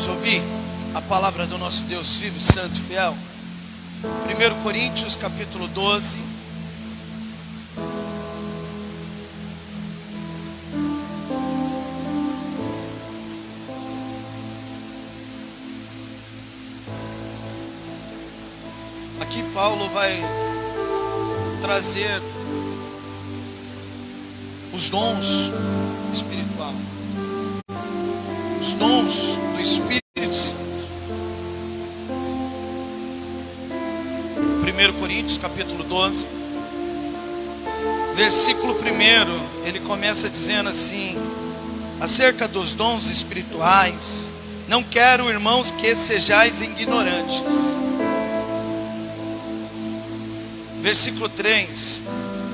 Vamos ouvir a palavra do nosso Deus vivo, santo e fiel. 1 Coríntios capítulo 12. Aqui Paulo vai trazer os dons espirituais, os dons do Espírito Santo. 1 Coríntios capítulo 12, versículo 1, ele começa dizendo assim: acerca dos dons espirituais, não quero, irmãos, que sejais ignorantes. Versículo 3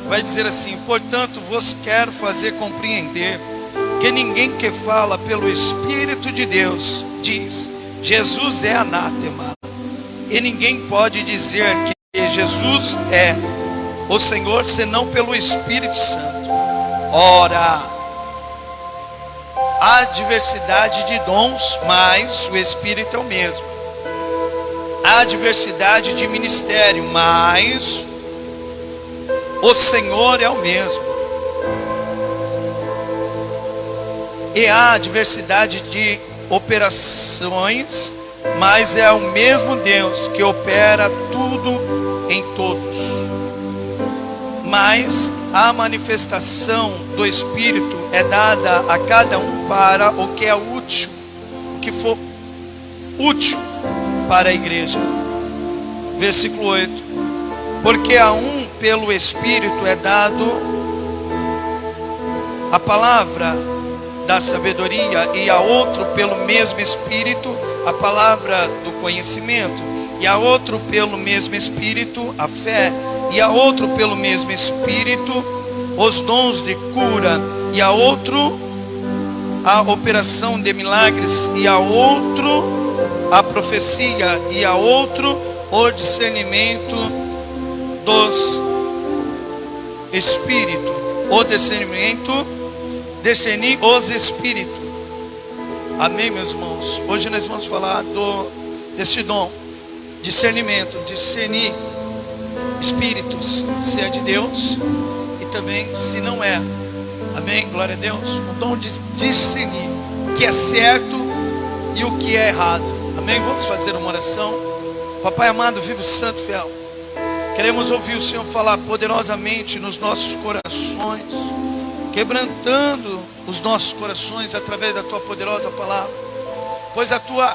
vai dizer assim: portanto vos quero fazer compreender que ninguém que fala pelo Espírito de Deus diz Jesus é anátema, e ninguém pode dizer que Jesus é o Senhor senão pelo Espírito Santo. Ora, há diversidade de dons, mas o Espírito é o mesmo. Há diversidade de ministério, mas o Senhor é o mesmo. E há diversidade de operações, mas é o mesmo Deus que opera tudo em todos. Mas a manifestação do Espírito é dada a cada um para o que é útil, o que for útil para a igreja. Versículo 8: porque a um pelo Espírito é dado a palavra da sabedoria, e a outro pelo mesmo Espírito a palavra do conhecimento, e a outro pelo mesmo Espírito a fé, e a outro pelo mesmo Espírito os dons de cura, e a outro a operação de milagres, e a outro a profecia, e a outro o discernimento dos espíritos, o discernimento, discernir os espíritos. Amém, meus irmãos? Hoje nós vamos falar deste dom, discernimento, discernir espíritos, se é de Deus e também se não é. Amém? Glória a Deus. O dom de discernir o que é certo e o que é errado. Amém? Vamos fazer uma oração. Papai amado, vivo, santo, fiel, queremos ouvir o Senhor falar poderosamente nos nossos corações, quebrantando os nossos corações através da Tua poderosa palavra, pois a Tua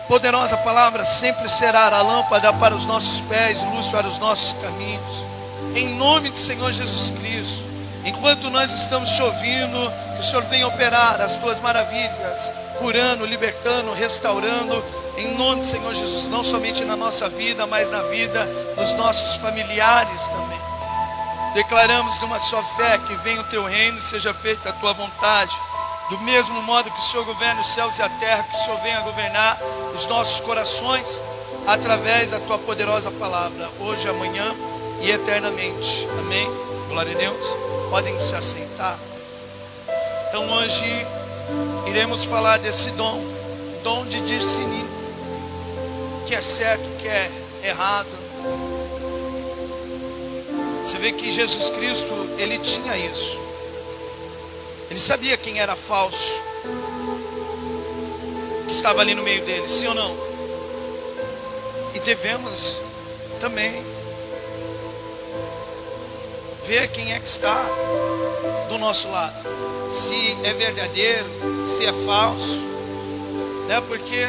poderosa palavra sempre será a lâmpada para os nossos pés e luz para os nossos caminhos. Em nome do Senhor Jesus Cristo, enquanto nós estamos te ouvindo, que o Senhor venha operar as Tuas maravilhas, curando, libertando, restaurando, em nome do Senhor Jesus, não somente na nossa vida, mas na vida dos nossos familiares também. Declaramos de uma só fé que venha o Teu reino e seja feita a Tua vontade. Do mesmo modo que o Senhor governa os céus e a terra, que o Senhor venha governar os nossos corações através da Tua poderosa palavra, hoje, amanhã e eternamente. Amém? Glória a Deus. Podem se assentar. Então hoje iremos falar desse dom de discernir o que é certo, o que é errado. Você vê que Jesus Cristo, Ele tinha isso. Ele sabia quem era falso, que estava ali no meio dele, sim ou não? E devemos também ver quem é que está do nosso lado, se é verdadeiro, se é falso, né? Porque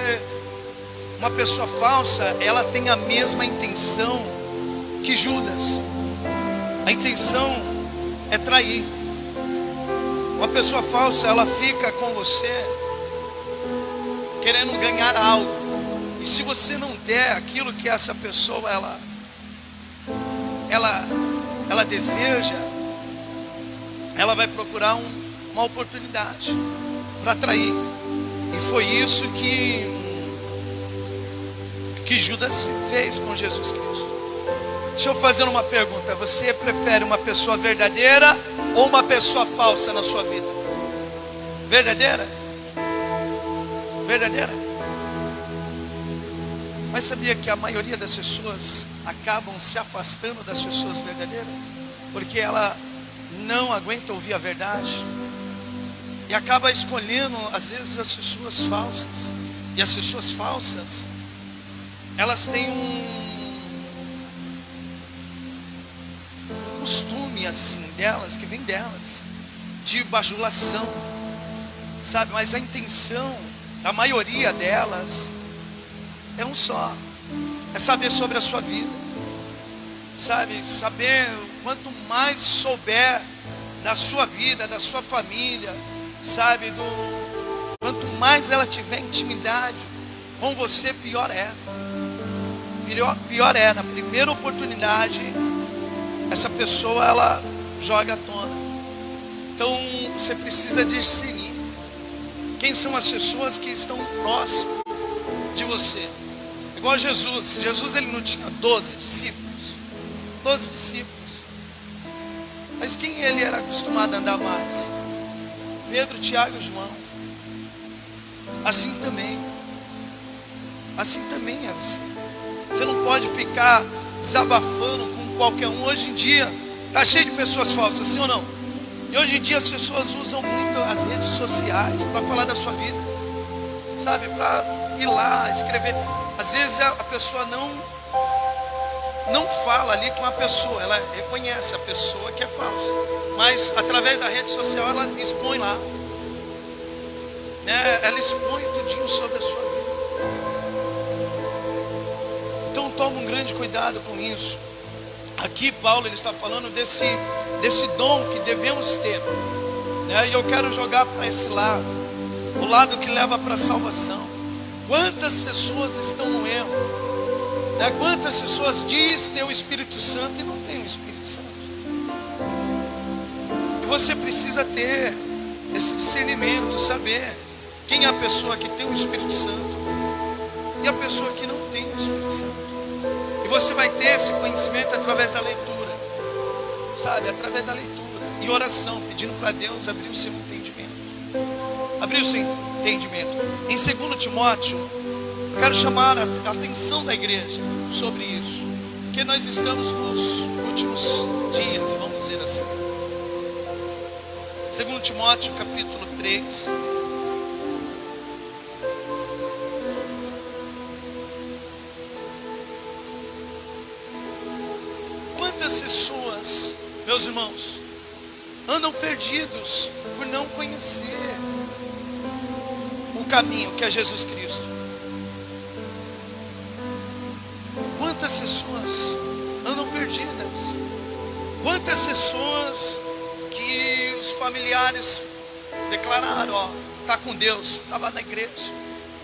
uma pessoa falsa, ela tem a mesma intenção que Judas. A intenção é trair. Uma pessoa falsa, ela fica com você querendo ganhar algo, e se você não der aquilo que essa pessoa ela deseja, ela vai procurar uma oportunidade para trair. E foi isso que Judas fez com Jesus Cristo. Deixa eu fazer uma pergunta: você prefere uma pessoa verdadeira ou uma pessoa falsa na sua vida? Verdadeira? Verdadeira? Mas sabia que a maioria das pessoas acabam se afastando das pessoas verdadeiras? Porque ela não aguenta ouvir a verdade. E acaba escolhendo, às vezes, as pessoas falsas. E as pessoas falsas, elas têm um costume assim delas, que vem delas, de bajulação, sabe? Mas a intenção da maioria delas é um só: é saber sobre a sua vida, sabe? Saber, quanto mais souber da sua vida, da sua família, sabe? Quanto mais ela tiver intimidade com você, pior é. Pior é, na primeira oportunidade, essa pessoa, ela joga à tona. Então, você precisa discernir quem são as pessoas que estão próximas de você. Igual Jesus. Jesus, ele não tinha 12 discípulos. 12 discípulos. Mas quem ele era acostumado a andar mais? Pedro, Tiago e João. Assim também é você. Você não pode ficar desabafando com qualquer um. Hoje em dia está cheio de pessoas falsas, sim ou não? E hoje em dia as pessoas usam muito as redes sociais para falar da sua vida, sabe? Para ir lá, escrever. Às vezes a pessoa não fala ali com a pessoa, ela reconhece a pessoa que é falsa, mas através da rede social ela expõe lá, né? Ela expõe tudinho sobre a sua vida. Então toma um grande cuidado com isso. Aqui Paulo, ele está falando desse dom que devemos ter, né? E eu quero jogar para esse lado, o lado que leva para a salvação. Quantas pessoas estão no erro, né? Quantas pessoas dizem ter o Espírito Santo e não tem o Espírito Santo? E você precisa ter esse discernimento, saber quem é a pessoa que tem o Espírito Santo e a pessoa que não tem o Espírito Santo. E você vai ter esse conhecimento através da leitura, sabe? Através da leitura e oração, pedindo para Deus abrir o seu entendimento. Abrir o seu entendimento. Em 2 Timóteo, eu quero chamar a atenção da igreja sobre isso, porque nós estamos nos últimos dias, vamos dizer assim. 2 Timóteo capítulo 3. Quantas pessoas, meus irmãos, andam perdidos por não conhecer o caminho que é Jesus Cristo? Quantas pessoas andam perdidas? Quantas pessoas que os familiares declararam, ó, está com Deus, estava na igreja.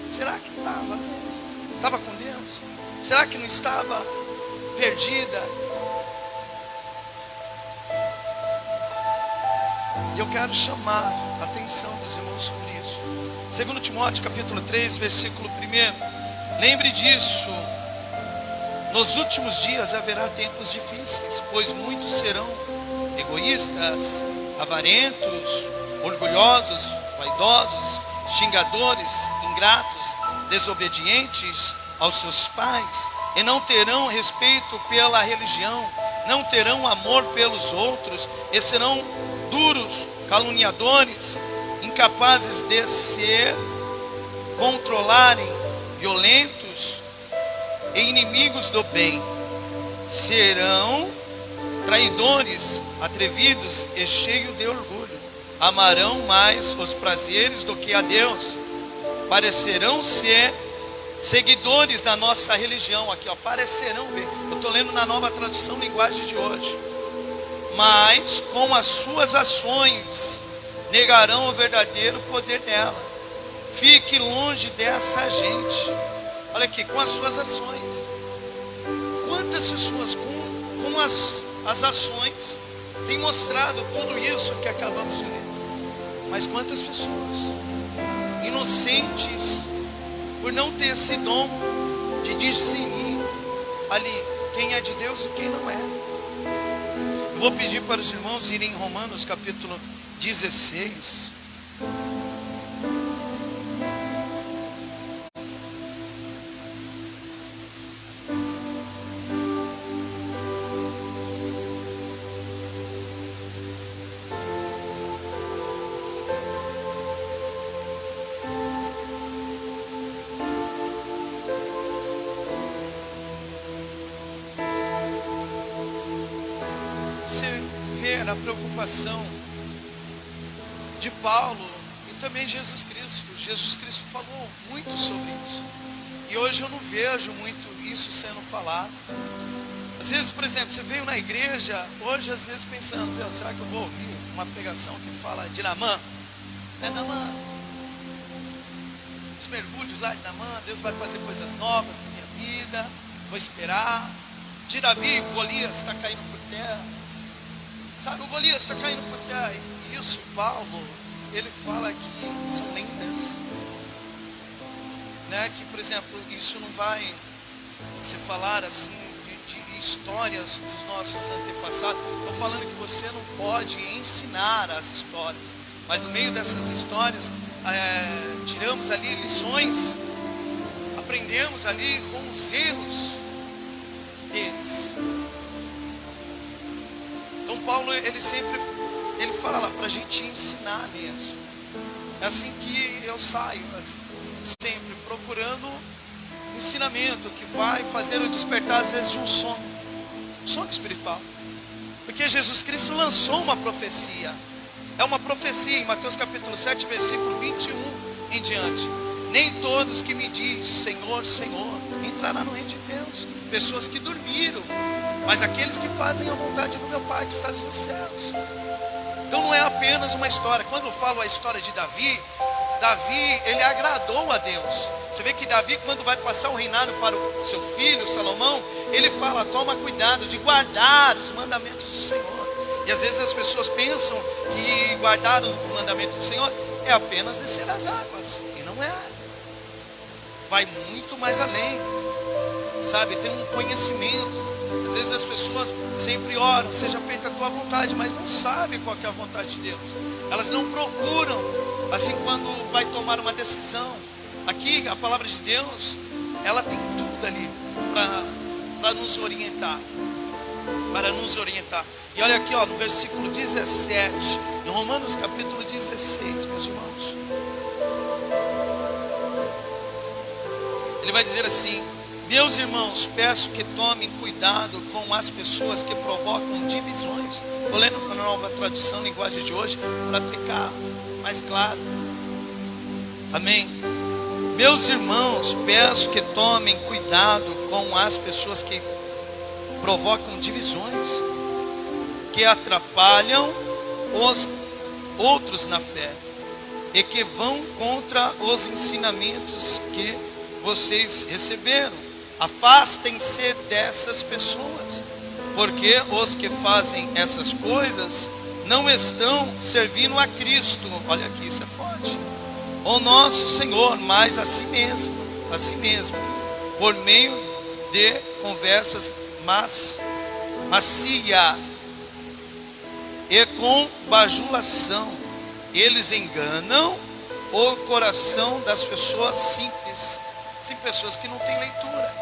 Será que estava mesmo? Estava com Deus? Será que não estava perdida? E eu quero chamar a atenção dos irmãos sobre isso. 2 Timóteo capítulo 3, versículo 1. Lembre disso: nos últimos dias haverá tempos difíceis, pois muitos serão egoístas, avarentos, orgulhosos, vaidosos, xingadores, ingratos, desobedientes aos seus pais, e não terão respeito pela religião, não terão amor pelos outros, e serão duros, caluniadores, incapazes de se controlarem, violentos e inimigos do bem. Serão traidores, atrevidos e cheios de orgulho. Amarão mais os prazeres do que a Deus. Parecerão ser seguidores da nossa religião. Aqui, ó, parecerão ver. Eu estou lendo na Nova Tradução Linguagem de hoje. Mas com as suas ações negarão o verdadeiro poder dela. Fique longe dessa gente. Olha aqui, com as suas ações. Quantas pessoas com as ações têm mostrado tudo isso que acabamos de ler? Mas quantas pessoas inocentes, por não ter esse dom de discernir ali quem é de Deus e quem não é? Eu vou pedir para os irmãos irem em Romanos capítulo 16. era a preocupação de Paulo e também Jesus Cristo. Jesus Cristo falou muito sobre isso. E hoje eu não vejo muito isso sendo falado. Às vezes, por exemplo, você veio na igreja, hoje às vezes pensando, será que eu vou ouvir uma pregação que fala de Naamã? Naamã. Os mergulhos lá de Naamã, Deus vai fazer coisas novas na minha vida, vou esperar. De Davi, Golias está caindo por terra. Sabe, o Golias está caindo por terra. E isso, Paulo, ele fala que são lendas. Que, por exemplo, isso não vai se falar assim de histórias dos nossos antepassados. Estou falando que você não pode ensinar as histórias, mas no meio dessas histórias tiramos ali lições, aprendemos ali com os erros deles. Então Paulo, ele fala lá para a gente ensinar mesmo. É assim que eu saio, assim, sempre procurando ensinamento que vai fazer eu despertar às vezes de um sono espiritual. Porque Jesus Cristo lançou uma profecia. É uma profecia em Mateus capítulo 7, versículo 21 em diante. Nem todos que me dizem Senhor, Senhor, entrará no reino de Deus. Pessoas que dormiram, mas aqueles que fazem a vontade do meu Pai que está nos céus. Então não é apenas uma história. Quando eu falo a história de Davi, ele agradou a Deus. Você vê que Davi, quando vai passar o reinado para o seu filho Salomão, ele fala, toma cuidado de guardar os mandamentos do Senhor. E às vezes as pessoas pensam que guardar o mandamento do Senhor é apenas descer as águas, e não é. Vai muito mais além, sabe, tem um conhecimento. Às vezes as pessoas sempre oram, seja feita a tua vontade, mas não sabem qual que é a vontade de Deus. Elas não procuram, assim, quando vai tomar uma decisão. Aqui a palavra de Deus, ela tem tudo ali para nos orientar. Para nos orientar. E olha aqui, no versículo 17, em Romanos capítulo 16, meus irmãos. Ele vai dizer assim: meus irmãos, peço que tomem cuidado com as pessoas que provocam divisões. Estou lendo uma nova tradução, linguagem de hoje, para ficar mais claro. Amém? Meus irmãos, peço que tomem cuidado com as pessoas que provocam divisões, que atrapalham os outros na fé e que vão contra os ensinamentos que vocês receberam. Afastem-se dessas pessoas, porque os que fazem essas coisas não estão servindo a Cristo. Olha aqui, isso é forte. O nosso Senhor, mas a si mesmo, por meio de conversas macia e com bajulação, eles enganam o coração das pessoas simples. Tem pessoas que não têm leitura.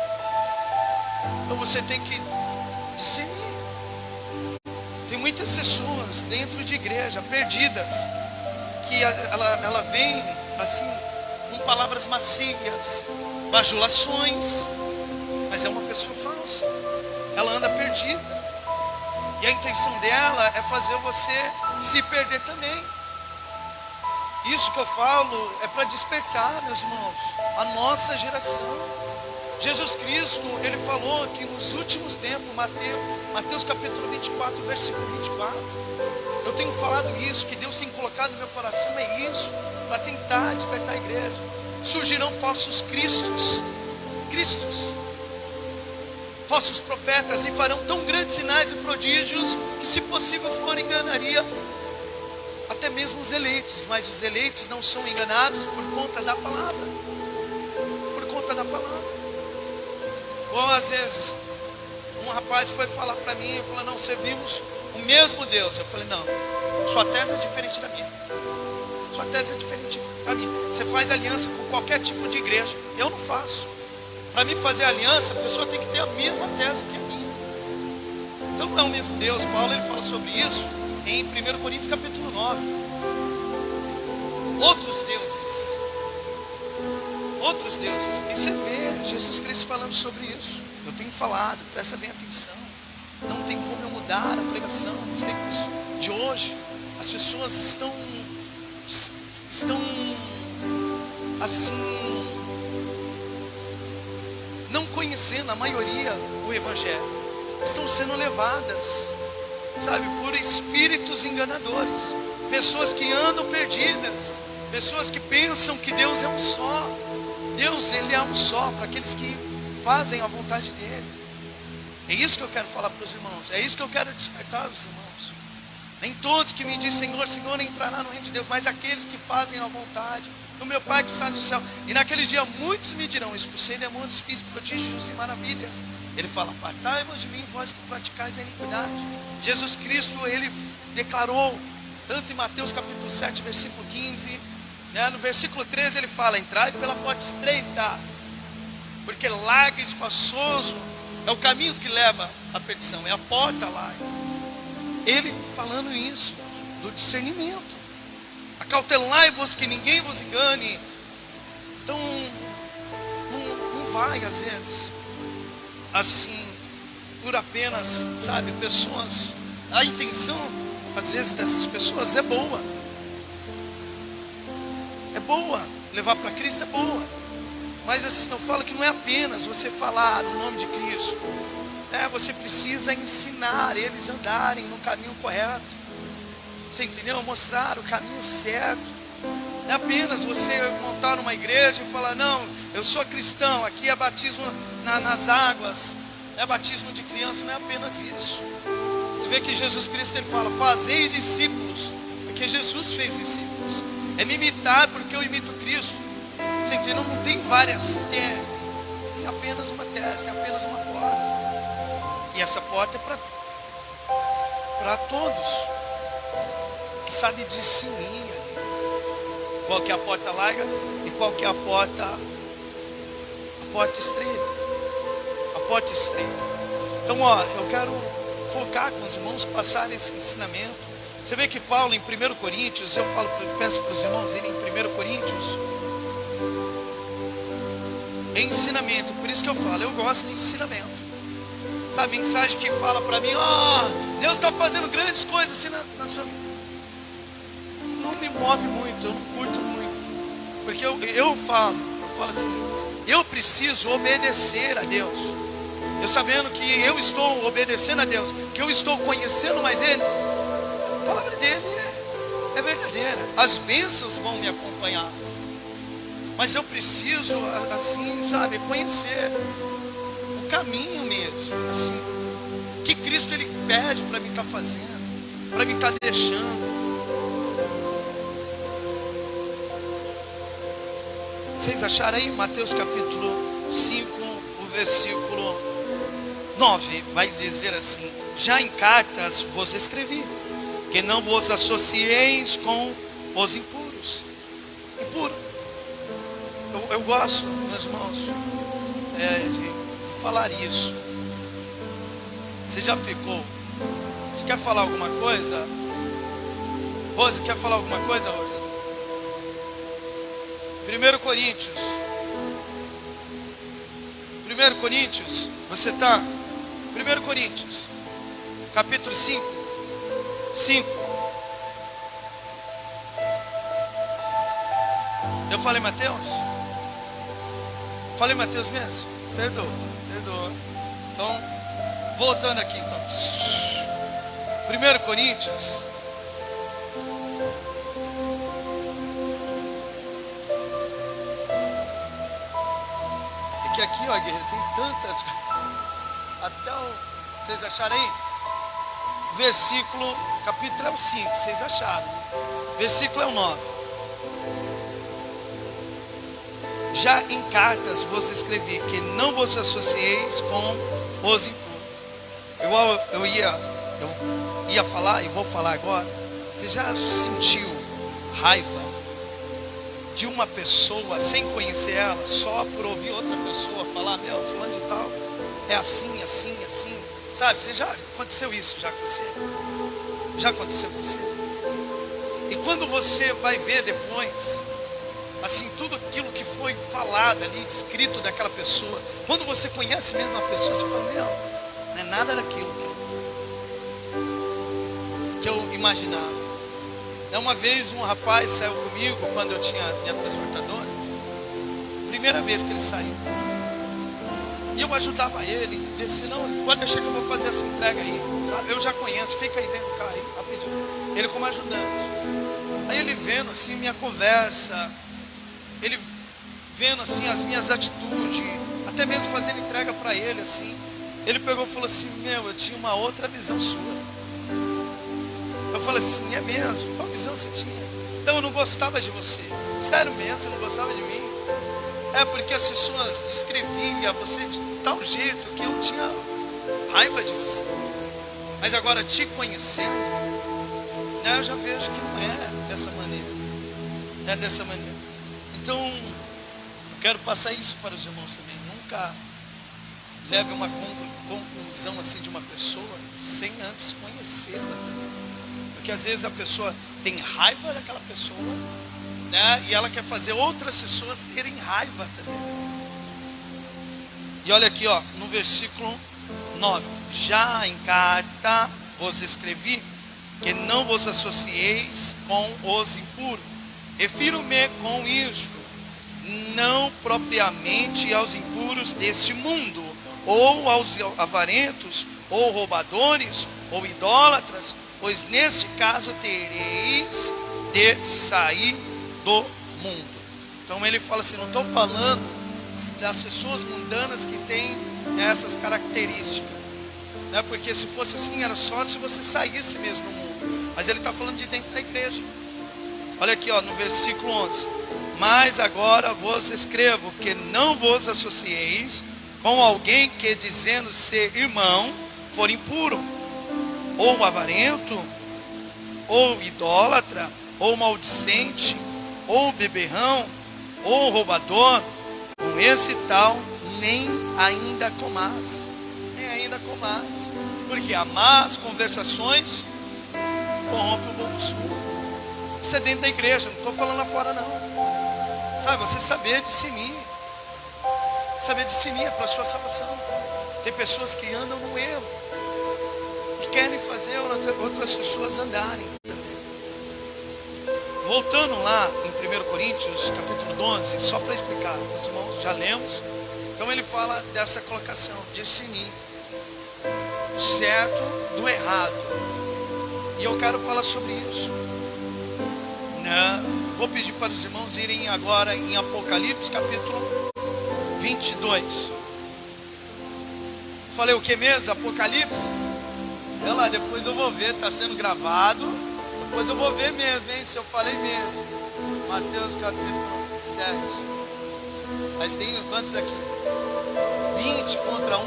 Então você tem que discernir. Tem muitas pessoas dentro de igreja perdidas, que ela vem assim com palavras macias, bajulações, mas é uma pessoa falsa. Ela anda perdida. E a intenção dela é fazer você se perder também. Isso que eu falo é para despertar, meus irmãos, a nossa geração. Jesus Cristo, ele falou que nos últimos tempos, Mateus capítulo 24, versículo 24, eu tenho falado isso, que Deus tem colocado no meu coração, é isso, para tentar despertar a igreja. Surgirão falsos cristos, falsos profetas, e farão tão grandes sinais e prodígios, que se possível for, enganaria até mesmo os eleitos. Mas os eleitos não são enganados por conta da palavra. Por conta da palavra. Ou às vezes um rapaz foi falar para mim, ele falou: não, servimos o mesmo Deus. Eu falei: não, sua tese é diferente da minha. Sua tese é diferente da minha. Você faz aliança com qualquer tipo de igreja, eu não faço. Para mim fazer aliança, a pessoa tem que ter a mesma tese que a minha. Então não é o mesmo Deus. Paulo, ele fala sobre isso em 1 Coríntios capítulo 9. Outros deuses. E você vê Jesus Cristo falando sobre isso. Eu tenho falado, presta bem atenção. Não tem como eu mudar mudar a pregação nos tempos de hoje. As pessoas estão assim, não conhecendo, a maioria, o Evangelho. Estão sendo levadas, sabe, por espíritos enganadores. Pessoas que andam perdidas. Pessoas que pensam que Deus é um só. Deus, Ele é um só para aqueles que fazem a vontade dEle. É isso que eu quero falar para os irmãos. É isso que eu quero despertar os irmãos. Nem todos que me dizem Senhor, Senhor entrará no reino de Deus, mas aqueles que fazem a vontade do meu Pai que está no céu. E naquele dia muitos me dirão: expulsei demônios, fiz prodígios e maravilhas. Ele fala: apartai-vos de mim, vós que praticais a iniquidade. Jesus Cristo, Ele declarou, tanto em Mateus capítulo 7, versículo 15, né, no versículo 13 Ele fala: entrai pela porta estreita, porque largo e espaçoso é o caminho que leva à perdição, é a porta larga. Ele falando isso, do discernimento. Acautelai-vos que ninguém vos engane. Então, não vai às vezes assim, por apenas, sabe, pessoas. A intenção, às vezes, dessas pessoas é boa. É boa, levar para Cristo é boa. Mas assim, eu falo que não é apenas você falar o nome de Cristo. Você precisa ensinar eles a andarem no caminho correto. Você entendeu? Mostrar o caminho certo. Não é apenas você montar uma igreja e falar: não, eu sou cristão, aqui é batismo nas águas, é batismo de criança. Não é apenas isso. Você vê que Jesus Cristo, Ele fala: fazei discípulos, porque Jesus fez discípulos. É me imitar porque eu imito Cristo. Você entendeu? Não tem várias teses, tem apenas uma tese, tem apenas uma porta. E essa porta é para todos que sabem discernir ali qual que é a porta larga e qual que é a porta estreita. A porta estreita. Então, eu quero focar com os irmãos, passar esse ensinamento. Você vê que Paulo em 1 Coríntios, eu peço para os irmãos irem em 1 Coríntios, é ensinamento. Por isso que eu falo, eu gosto de ensinamento. Sabe, mensagem que fala para mim: Deus está fazendo grandes coisas assim na sua vida. Não me move muito, eu não curto muito. Porque eu falo assim, eu preciso obedecer a Deus. Eu sabendo que eu estou obedecendo a Deus, que eu estou conhecendo mais Ele, a palavra dele é verdadeira. As bênçãos vão me acompanhar. Mas eu preciso, assim, sabe, conhecer o caminho mesmo, assim, que Cristo Ele pede para mim estar fazendo, para mim estar deixando. Vocês acharam aí? Mateus capítulo 5, o versículo 9, vai dizer assim: já em cartas vos escrevi, que não vos associeis com os impuros. Impuro. Eu gosto, meus irmãos, de falar isso. Você já ficou? Você quer falar alguma coisa? Rose, quer falar alguma coisa, Rose? 1 Coríntios, você está? 1 Coríntios, capítulo 5. Eu falei Mateus? Falei Mateus mesmo? Perdoa. Então, voltando aqui então. 1 Coríntios. É que aqui, ó, guerreiro, tem tantas. Vocês acharam aí? Versículo, capítulo é o 5, vocês acharam? Versículo é o 9. Já em cartas vos escrevi que não vos associeis com os impuros. Igual eu ia falar e vou falar agora. Você já sentiu raiva de uma pessoa sem conhecer ela, só por ouvir outra pessoa falar: meu, fulano de tal é assim, assim, assim? Sabe, já aconteceu isso já com você? Já aconteceu com você? E quando você vai ver depois, assim, tudo aquilo que foi falado ali, descrito daquela pessoa, quando você conhece mesmo a pessoa, você fala: meu, não é nada daquilo. imaginava. Uma vez um rapaz saiu comigo quando eu tinha minha transportadora. Primeira vez que ele saiu. E eu ajudava ele. Disse, não, pode deixar que eu vou fazer essa entrega aí, sabe? Eu já conheço, fica aí dentro do carro aí, rapidinho. Ele como ajudante. Aí ele vendo assim minha conversa, ele vendo assim as minhas atitudes, até mesmo fazendo entrega para ele assim. Ele pegou e falou assim, eu tinha uma outra visão sua. Eu falei assim, é mesmo? Qual visão você tinha? Então eu não gostava de você. Sério mesmo, você não gostava de mim? É porque as pessoas descreviam você de tal jeito que eu tinha raiva de você. Mas agora te conhecendo, eu já vejo que não é dessa maneira. Não é dessa maneira. Então, eu quero passar isso para os irmãos também. Nunca leve uma conclusão assim de uma pessoa sem antes conhecê-la também. Porque às vezes a pessoa tem raiva daquela pessoa, e ela quer fazer outras pessoas terem raiva também. E olha aqui, no versículo 9. Já em carta vos escrevi que não vos associeis com os impuros. Refiro-me com isto, não propriamente aos impuros deste mundo, ou aos avarentos, ou roubadores, ou idólatras, pois neste caso tereis de sair do mundo. Então ele fala assim, não estou falando das pessoas mundanas que têm essas características, porque se fosse assim, era só se você saísse mesmo do mundo. Mas ele está falando de dentro da igreja. Olha aqui, no versículo 11. Mas agora vos escrevo que não vos associeis com alguém que, dizendo ser irmão, for impuro, ou avarento, ou idólatra, ou maldicente, ou beberrão, ou roubador. Com esse tal nem ainda comás. Nem ainda comás. Porque as más conversações corrompem o bom costume. Isso é dentro da igreja, não estou falando lá fora não. Sabe, você saber discernir. Saber discernir é para a sua salvação. Tem pessoas que andam no erro e querem fazer outras pessoas andarem também. Voltando lá em 1 Coríntios capítulo 11, só para explicar, os irmãos já lemos. Então ele fala dessa colocação, discernir o certo do errado. E eu quero falar sobre isso. Vou pedir para os irmãos irem agora em Apocalipse capítulo 22. Falei o que mesmo? Apocalipse? Olha lá, depois eu vou ver, está sendo gravado. Depois eu vou ver mesmo, hein? Se eu falei mesmo. Mateus capítulo 7. Mas tem quantos aqui? 20 contra 1.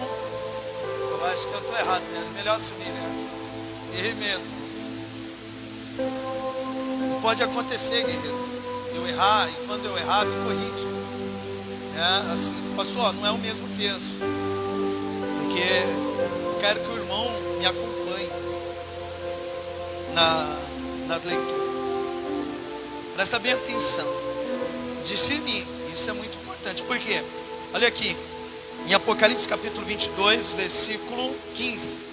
Eu acho que eu estou errado mesmo. Melhor assumir, né? Errei mesmo. Pode acontecer, guerreiro, eu errar, e quando eu errar, me corrige. Assim, pastor, não é o mesmo texto, porque eu quero que o irmão me acompanhe na leitura. Presta bem atenção. Discernir, isso é muito importante. Por quê? Olha aqui, em Apocalipse capítulo 22, versículo 15.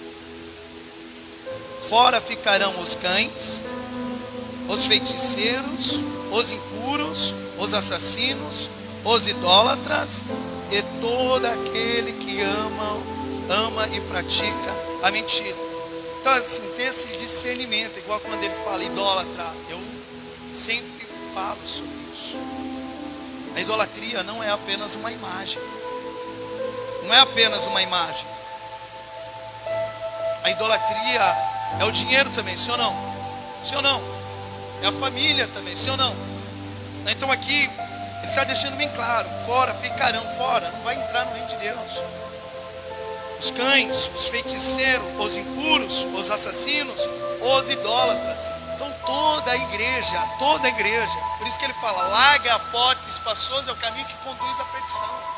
Fora ficarão os cães, os feiticeiros, os impuros, os assassinos, os idólatras e todo aquele que ama e pratica a mentira. Então assim, tem esse discernimento, igual quando ele fala idólatra, eu sempre falo sobre isso. A idolatria não é apenas uma imagem. Não é apenas uma imagem. A idolatria é o dinheiro também, sim ou não? Sim ou não? É a família também, sim ou não? Então aqui, ele está deixando bem claro, fora, ficarão fora, não vai entrar no reino de Deus. Os cães, os feiticeiros, os impuros, os assassinos, os idólatras. Então toda a igreja, por isso que ele fala, larga a porta espaçosa é o caminho que conduz à perdição.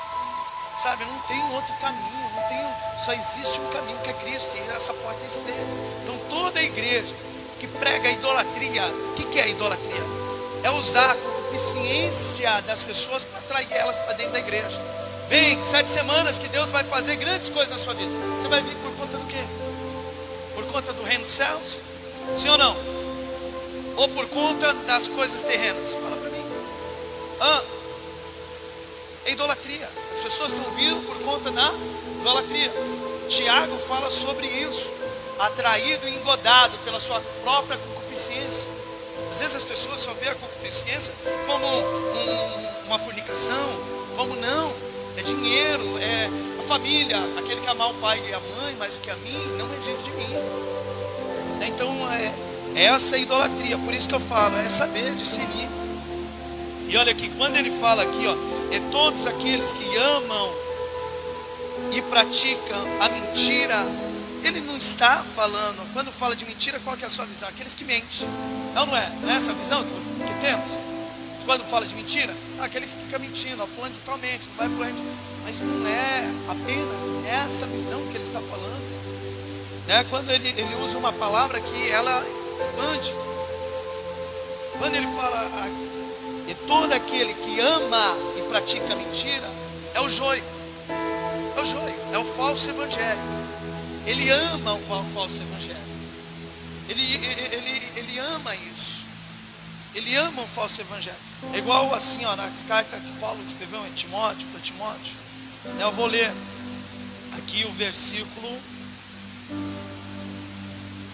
Sabe, não tem outro caminho, só existe um caminho que é Cristo, e essa porta é estreita. Então toda a igreja que prega a idolatria, o que é a idolatria? É usar a concupiscência das pessoas para atrair elas para dentro da igreja. Vem, 7 semanas que Deus vai fazer grandes coisas na sua vida. Você vai vir por conta do quê? Por conta do reino dos céus? Sim ou não? ou por conta das coisas terrenas? Fala para mim. É idolatria. As pessoas estão vindo por conta da idolatria. Tiago fala sobre isso. Atraído e engodado pela sua própria concupiscência. Às vezes as pessoas só veem a concupiscência como uma fornicação, como não, é dinheiro, é a família, aquele que amar o pai e a mãe mais do que a mim, não é digno de mim. Então essa é a idolatria, por isso que eu falo, é saber discernir. E olha aqui, quando ele fala aqui, é todos aqueles que amam e praticam a mentira. Ele não está falando, quando fala de mentira, qual que é a sua visão? Aqueles que mentem. Não é? Não é essa a visão que temos? Quando fala de mentira, aquele que fica mentindo, fulano de tal mente, não vai pro ente. Mas não é apenas essa visão que ele está falando. Né? Quando ele usa uma palavra que ela expande. Quando ele fala, e todo aquele que ama e pratica mentira, é o joio. É o joio, é o falso evangelho. Ele ama o falso evangelho. Ele ama isso. Ele ama o falso evangelho. É igual assim, nas cartas que Paulo escreveu em Timóteo, para Timóteo. Eu vou ler aqui o versículo,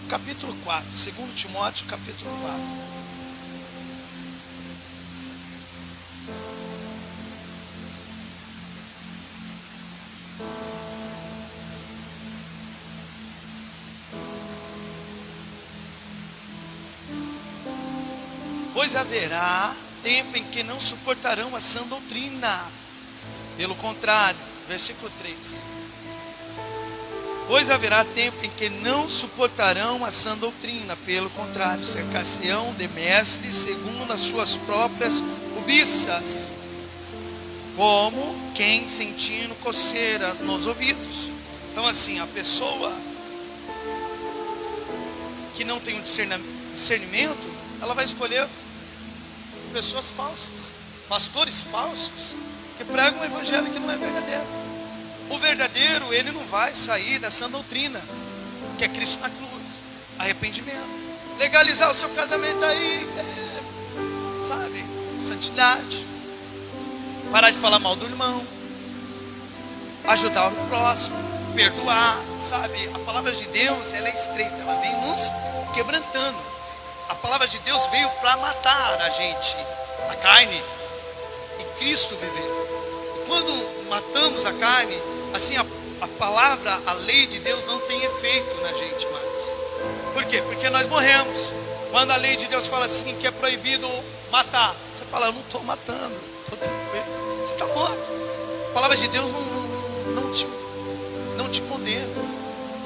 capítulo 4, 2 Timóteo, capítulo 4. Pois haverá tempo em que não suportarão a sã doutrina. Pelo contrário, versículo 3. Pois haverá tempo em que não suportarão a sã doutrina. Pelo contrário, cercar-se-ão de mestres segundo as suas próprias cobiças, como quem sentindo coceira nos ouvidos. Então assim, a pessoa que não tem um discernimento, ela vai escolher pessoas falsas, pastores falsos, que pregam um evangelho que não é verdadeiro. O verdadeiro, ele não vai sair dessa doutrina, que é Cristo na cruz, arrependimento, legalizar o seu casamento aí, sabe, santidade, parar de falar mal do irmão, ajudar o próximo, perdoar, sabe. A palavra de Deus, ela é estreita, ela vem nos quebrantando. A palavra de Deus veio para matar a gente, a carne, e Cristo viveu. E quando matamos a carne, assim a palavra, a lei de Deus não tem efeito na gente mais. Por quê? Porque nós morremos. Quando a lei de Deus fala assim que é proibido matar, você fala, eu não estou matando, estou tranquilo. Você está morto. A palavra de Deus não te condena.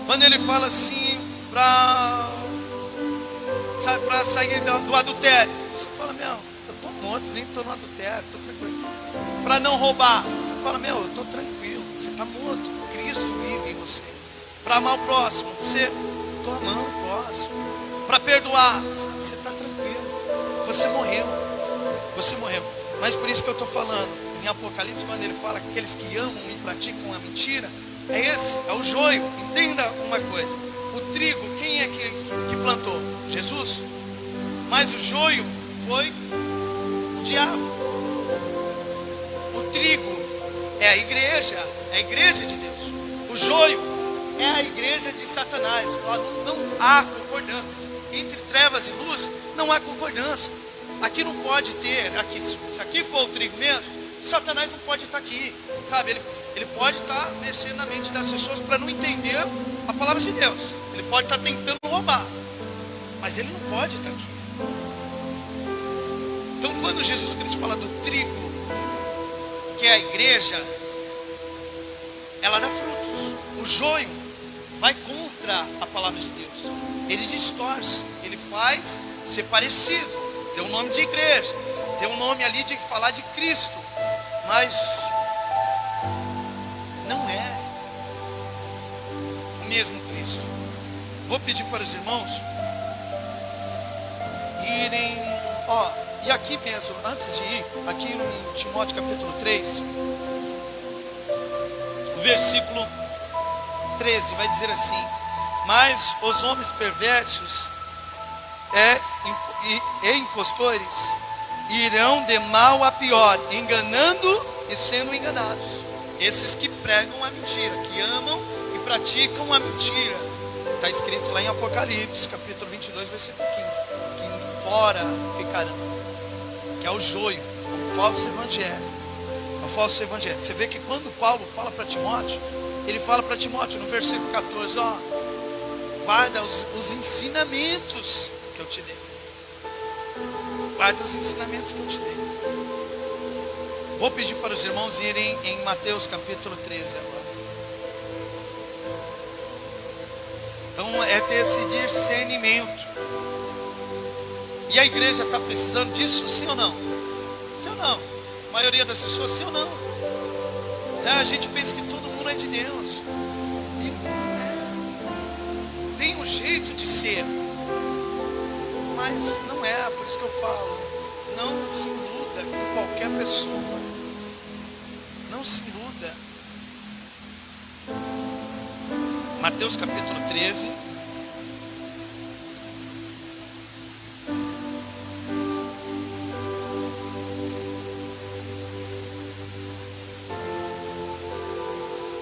Quando ele fala assim para sair do adultério, você fala, eu estou morto, nem estou no adultério, estou tranquilo. Para não roubar, você fala, eu estou tranquilo, você está morto, Cristo vive em você. Para amar o próximo, estou amando o próximo. Para perdoar, você está tranquilo, você morreu. Mas por isso que eu estou falando, em Apocalipse, quando ele fala que aqueles que amam e praticam a mentira, é o joio. Entenda uma coisa, o trigo, quem é que plantou? Jesus. Mas o joio foi o diabo. O trigo é a igreja de Deus. O joio é a igreja de Satanás. Não há concordância entre trevas e luz, não há concordância. Aqui não pode ter, se aqui for o trigo mesmo, Satanás não pode estar aqui, sabe? Ele pode estar mexendo na mente das pessoas para não entender a palavra de Deus. Ele pode estar tentando roubar, mas ele não pode estar aqui. Então quando Jesus Cristo fala do trigo, que é a igreja, ela dá frutos. O joio vai contra a palavra de Deus. Ele distorce, ele faz ser parecido. Tem um nome de igreja, tem um nome ali de falar de Cristo, mas não é o mesmo Cristo. Vou pedir para os irmãos irem, e aqui mesmo, antes de ir, aqui no Timóteo capítulo 3, o versículo 13 vai dizer assim: mas os homens perversos e impostores irão de mal a pior, enganando e sendo enganados. Esses que pregam a mentira, que amam e praticam a mentira. Está escrito lá em Apocalipse, capítulo 22, versículo 15. Que fora ficarão. Que é o joio, o falso evangelho. O falso evangelho. Você vê que quando Paulo fala para Timóteo, ele fala para Timóteo no versículo 14, guarda os ensinamentos que eu te dei. Guarda os ensinamentos que eu te dei. Vou pedir para os irmãos irem em Mateus capítulo 13 agora. Então é ter esse discernimento. E a igreja está precisando disso, sim ou não? Sim ou não? A maioria das pessoas, sim ou não? A gente pensa que todo mundo é de Deus. E não é. Tem um jeito de ser, mas não é. Por isso que eu falo, não se iluda com qualquer pessoa. Não se iluda. Mateus capítulo 13.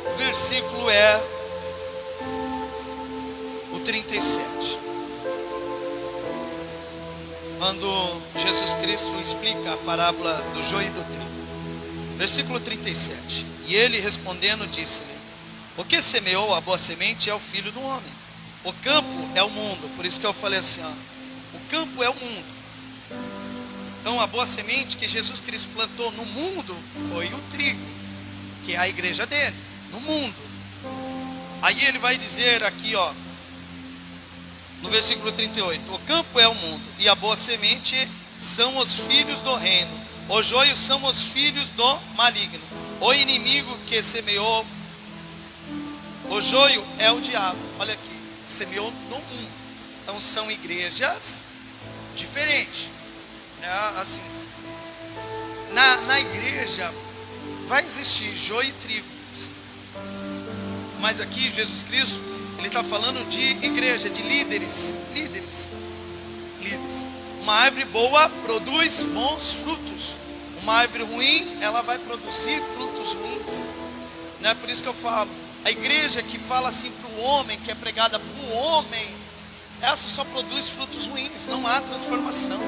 O versículo é o 37. Quando Jesus Cristo explica a parábola do joio e do trigo. Versículo 37. E ele respondendo disse-lhe: o que semeou a boa semente é o Filho do homem. O campo é o mundo. Por isso que eu falei assim, o campo é o mundo. Então a boa semente que Jesus Cristo plantou no mundo foi o trigo, que é a igreja dele, no mundo. Aí ele vai dizer aqui, no versículo 38, o campo é o mundo, e a boa semente são os filhos do reino. Os joios são os filhos do maligno. O inimigo que semeou o joio é o diabo. Olha aqui, semeou no mundo. Então são igrejas diferentes. Assim, na igreja vai existir joio e trigo. Mas aqui Jesus Cristo, ele está falando de igreja, de líderes. Uma árvore boa produz bons frutos. Uma árvore ruim, ela vai produzir frutos ruins. Não é por isso que eu falo. A igreja que fala assim para o homem, que é pregada para o homem, essa só produz frutos ruins. Não há transformação.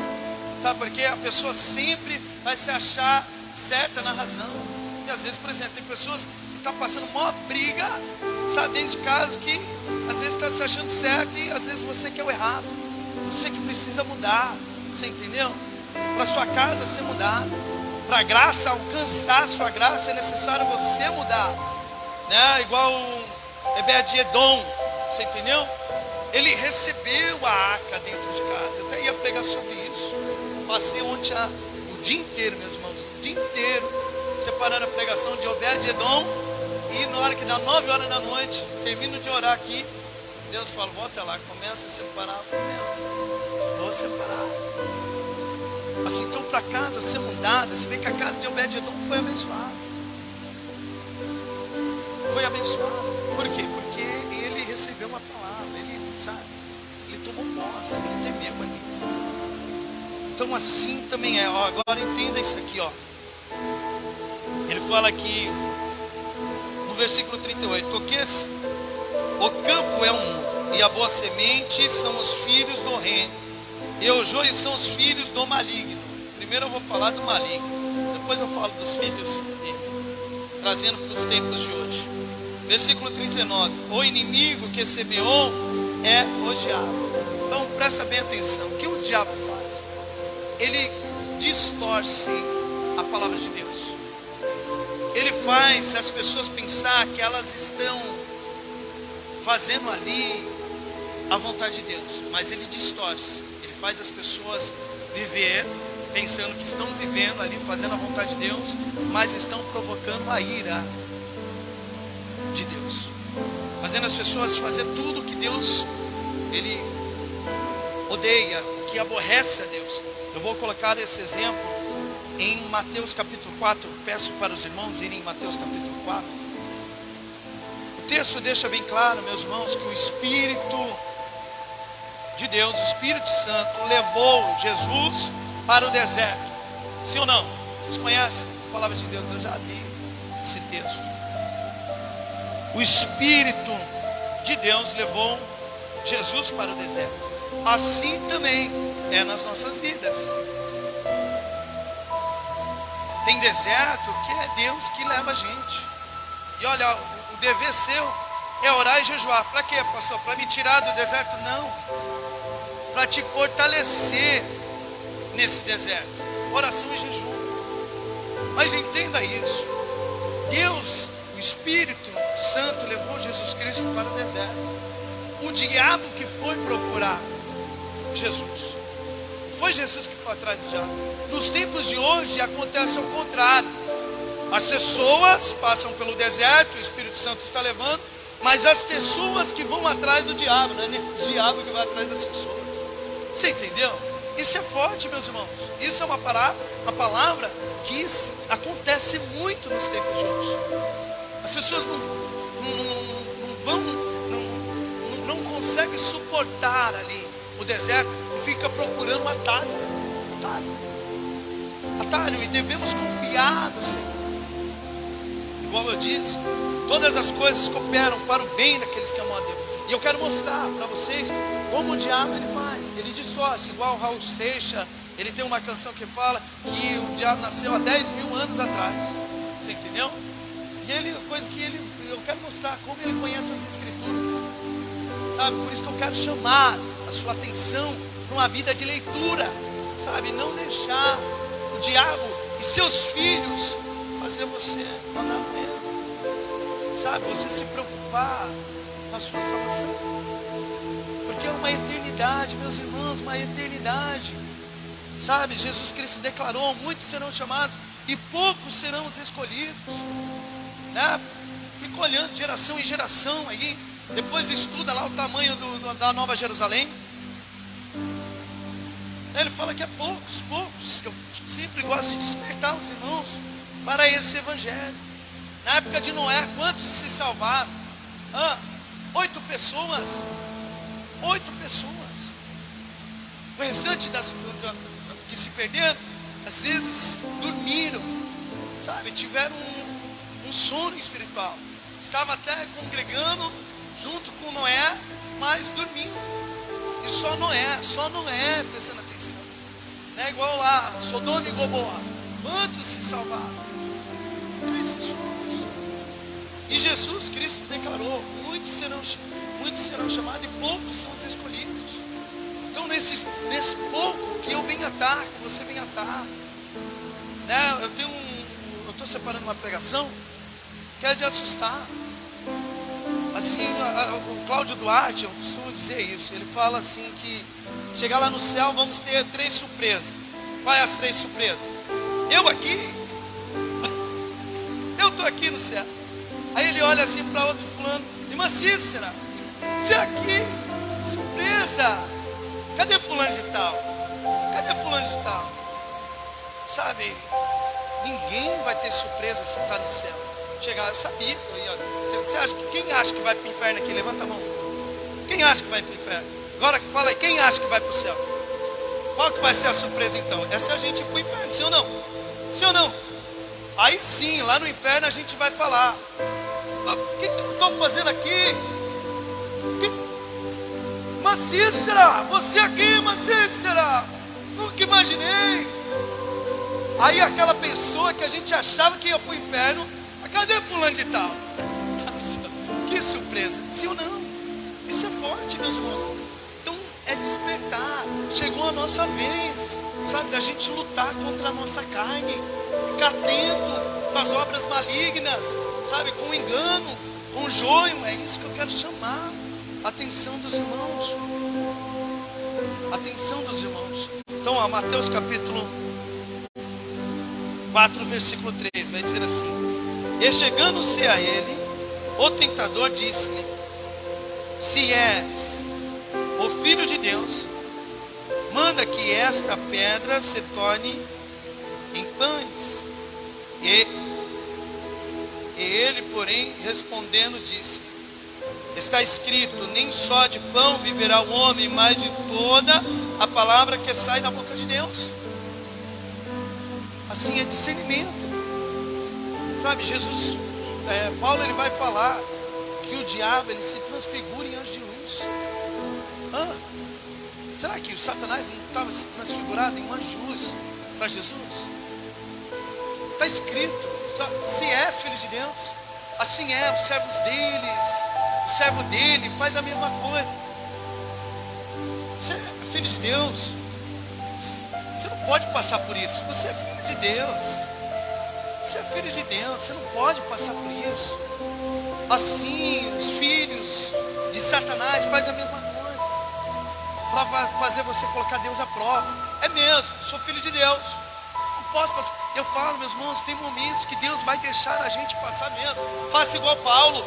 Sabe por quê? A pessoa sempre vai se achar certa na razão. E às vezes, por exemplo, tem pessoas que estão passando uma briga, sabe, dentro de casa, que às vezes está se achando certo e às vezes você quer o errado. Você que precisa mudar. Você entendeu? Para sua casa ser mudada, para a graça alcançar a sua graça, é necessário você mudar, né? Igual Obed-Edom, você entendeu? Ele recebeu a arca dentro de casa. Eu até ia pregar sobre isso. Passei ontem o dia inteiro, meus irmãos, o dia inteiro separando a pregação de Obed-Edom. E na hora que dá 9 horas da noite, termino de orar aqui, Deus fala, volta lá, começa a separar. Eu falei, vou separar. Assim, então para casa ser mudada, você vê que a casa de Obed-Edom foi abençoada. Foi abençoada. Por quê? Porque ele recebeu uma palavra, ele, sabe, ele tomou posse, ele temeu ali. Então assim também é, agora entenda isso aqui, Ele fala aqui no versículo 38, o campo é o mundo, e a boa semente são os filhos do reino, e o joio são os filhos do maligno. Primeiro eu vou falar do maligno, depois eu falo dos filhos dele, trazendo para os tempos de hoje. Versículo 39, o inimigo que semeou é o diabo. Então presta bem atenção, o que o diabo faz? Ele distorce a palavra de Deus. Ele faz as pessoas pensar que elas estão fazendo ali a vontade de Deus, mas ele distorce. Ele faz as pessoas viver pensando que estão vivendo ali, fazendo a vontade de Deus, mas estão provocando a ira de Deus, fazendo as pessoas fazer tudo que Deus, ele odeia, que aborrece a Deus. Eu vou colocar esse exemplo em Mateus capítulo 4. Peço para os irmãos irem em Mateus capítulo 4. O texto deixa bem claro, meus irmãos, que o Espírito de Deus, o Espírito Santo, levou Jesus para o deserto. Sim ou não? Vocês conhecem a palavra de Deus? Eu já li esse texto. O Espírito de Deus levou Jesus para o deserto. Assim também é nas nossas vidas. Tem deserto que é Deus que leva a gente. E olha, o dever seu é orar e jejuar. Para quê, pastor? Para me tirar do deserto? Não. Para te fortalecer nesse deserto. Oração e jejum. Mas entenda isso. Deus, o Espírito Santo, levou Jesus Cristo para o deserto. O diabo que foi procurar Jesus. Foi Jesus que foi atrás do diabo. Nos tempos de hoje acontece ao contrário. As pessoas passam pelo deserto, o Espírito Santo está levando, mas as pessoas que vão atrás do diabo, não é nem o diabo que vai atrás das pessoas. Você entendeu? Isso é forte, meus irmãos. Isso é uma palavra que acontece muito nos tempos de hoje. As pessoas não conseguem suportar ali o deserto e fica procurando um atalho. E devemos confiar no Senhor. Igual eu disse, todas as coisas cooperam para o bem daqueles que amam a Deus. E eu quero mostrar para vocês como o diabo ele faz. Ele distorce, igual o Raul Seixas. Ele tem uma canção que fala que o diabo nasceu há 10.000 anos atrás. Você entendeu? E eu quero mostrar como ele conhece as Escrituras. Sabe, por isso que eu quero chamar a sua atenção para uma vida de leitura. Sabe, não deixar o diabo e seus filhos fazer você andar no erro. Sabe, você se preocupar com a sua salvação. Porque é uma eternidade, meus irmãos, uma eternidade. Sabe, Jesus Cristo declarou: muitos serão chamados e poucos serão os escolhidos. Fica olhando de geração em geração aí. Depois estuda lá o tamanho da Nova Jerusalém. Ele fala que é poucos. Eu sempre gosto de despertar os irmãos para esse evangelho. Na época de Noé, quantos se salvaram? 8 pessoas. 8 pessoas. O restante que se perderam, às vezes dormiram, sabe? Tiveram um sono espiritual. Estavam até congregando junto com Noé, mas dormindo. E só Noé prestando atenção. Não é igual lá, Sodoma e Gomorra. Quantos se salvaram? 3 pessoas. E Jesus Cristo declarou: muitos serão chamados e poucos são os escolhidos. Então nesse pouco que eu venha estar, que você venha estar. Eu estou separando uma pregação que é de assustar. Assim, o Cláudio Duarte, eu costumo dizer isso. Ele fala assim que chegar lá no céu vamos ter 3 surpresas. Quais as 3 surpresas? Eu estou aqui no céu. Aí ele olha assim para outro fulano: irmã Cícera, você aqui? Surpresa! Cadê fulano de tal? Sabe, ninguém vai ter surpresa se está no céu. Chegar, eu sabia. Você acha que quem acha que vai para o inferno aqui? Levanta a mão. Quem acha que vai para o inferno? Agora fala aí, quem acha que vai para o céu? Qual que vai ser a surpresa então? Essa é a gente ir para o inferno, sim ou não? Sim ou não? Aí sim, lá no inferno a gente vai falar: o que eu estou fazendo aqui? Cícera, você aqui, Cícera, nunca imaginei. Aí aquela pessoa que a gente achava que ia para o inferno: cadê fulano de tal? Que surpresa, sim ou não? Isso é forte, meus irmãos. Então é despertar. Chegou a nossa vez, sabe, da gente lutar contra a nossa carne, ficar atento com as obras malignas, sabe, com o engano, com o joio. É isso que eu quero chamar a atenção dos irmãos. Atenção dos irmãos. Então, Mateus capítulo 4, versículo 3, vai dizer assim: e chegando-se a ele, o tentador disse-lhe: se és o Filho de Deus, manda que esta pedra se torne em pães. E ele, porém, respondendo, disse: está escrito: nem só de pão viverá o homem, mas de toda a palavra que sai da boca de Deus. Assim é discernimento. Sabe, Jesus, Paulo ele vai falar que o diabo ele se transfigura em anjo de luz. Será que o Satanás não estava se transfigurado em um anjo de luz para Jesus? Está escrito: se és filho de Deus, assim é, os servos deles, o servo dele faz a mesma coisa. Você é filho de Deus, você não pode passar por isso. Você é filho de Deus. Você é filho de Deus, você não pode passar por isso. Assim, os filhos de Satanás fazem a mesma coisa, para fazer você colocar Deus à prova. É mesmo, sou filho de Deus, não posso passar. Eu falo, meus irmãos, tem momentos que Deus vai deixar a gente passar mesmo. Faça igual Paulo.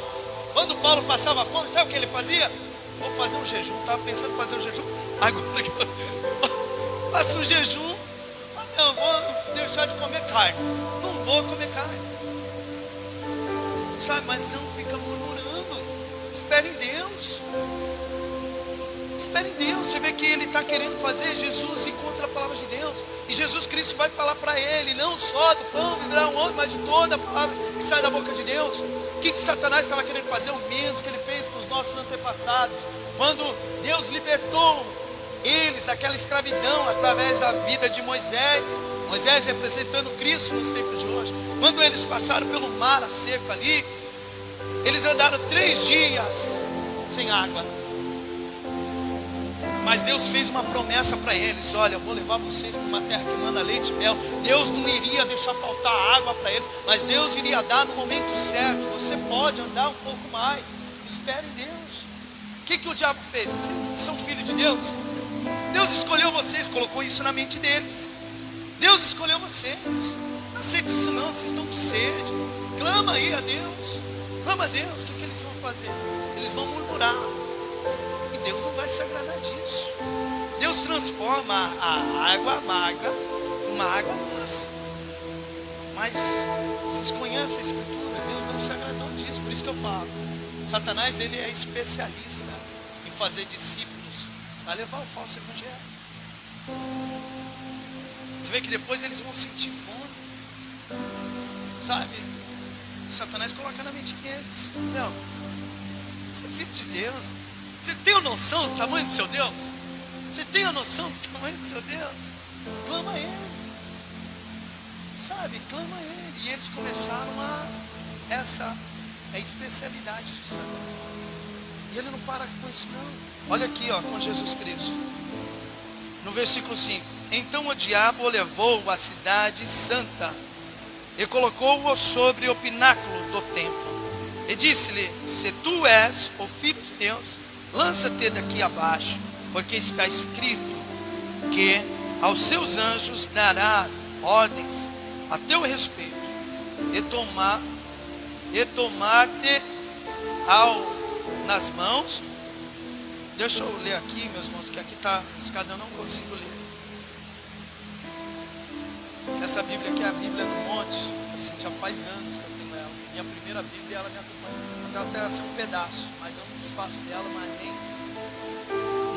Quando Paulo passava fome, sabe o que ele fazia? Vou fazer um jejum, estava pensando em fazer um jejum. Agora que eu faço um jejum, não, vou deixar de comer carne. Não vou comer carne. Sabe, mas não fica murmurando. Espere em Deus. Espere em Deus. Você vê que ele está querendo fazer Jesus ir contra a palavra de Deus. E Jesus Cristo vai falar para ele: não só do pão viverá um homem, mas de toda a palavra que sai da boca de Deus. O que Satanás estava querendo fazer? O mesmo que ele fez com os nossos antepassados. Quando Deus libertou eles daquela escravidão através da vida de Moisés. Moisés representando Cristo nos tempos de hoje. Quando eles passaram pelo mar a seco ali, eles andaram 3 dias sem água. Mas Deus fez uma promessa para eles: olha, eu vou levar vocês para uma terra que manda leite e mel. Deus não iria deixar faltar água para eles, mas Deus iria dar no momento certo. Você pode andar um pouco mais. Espere em Deus. O que o diabo fez? Vocês são filhos de Deus. Deus escolheu vocês, colocou isso na mente deles. Deus escolheu vocês. Não aceita isso não, vocês estão com sede. Clama aí a Deus. Clama a Deus. O que eles vão fazer? Eles vão murmurar. E Deus não vai se agradar disso. Deus transforma a água amarga em uma água doce. Mas vocês conhecem a Escritura, Deus não se agradou disso. Por isso que eu falo, Satanás ele é especialista em fazer discípulos para levar o falso evangelho. Você vê que depois eles vão sentir fome. Sabe? Satanás coloca na mente deles: não, você é filho de Deus. Você tem a noção do tamanho do seu Deus? Você tem a noção do tamanho do seu Deus? Clama a Ele. Sabe? Clama a Ele. E eles começaram essa é a especialidade de Satanás. E ele não para com isso não. Olha aqui, ó, com Jesus Cristo. No versículo 5. Então o diabo o levou à cidade santa e colocou-o sobre o pináculo do templo. E disse-lhe: se tu és o Filho de Deus, lança-te daqui abaixo, porque está escrito que aos seus anjos dará ordens a teu respeito, e tomar-te nas mãos. Deixa eu ler aqui, meus irmãos, que aqui está riscado, eu não consigo ler. Essa Bíblia aqui é a Bíblia do Monte, assim, já faz anos que eu tenho ela. Minha primeira Bíblia, ela me acompanha. Até ser um pedaço, mas eu não desfaço dela, mas nem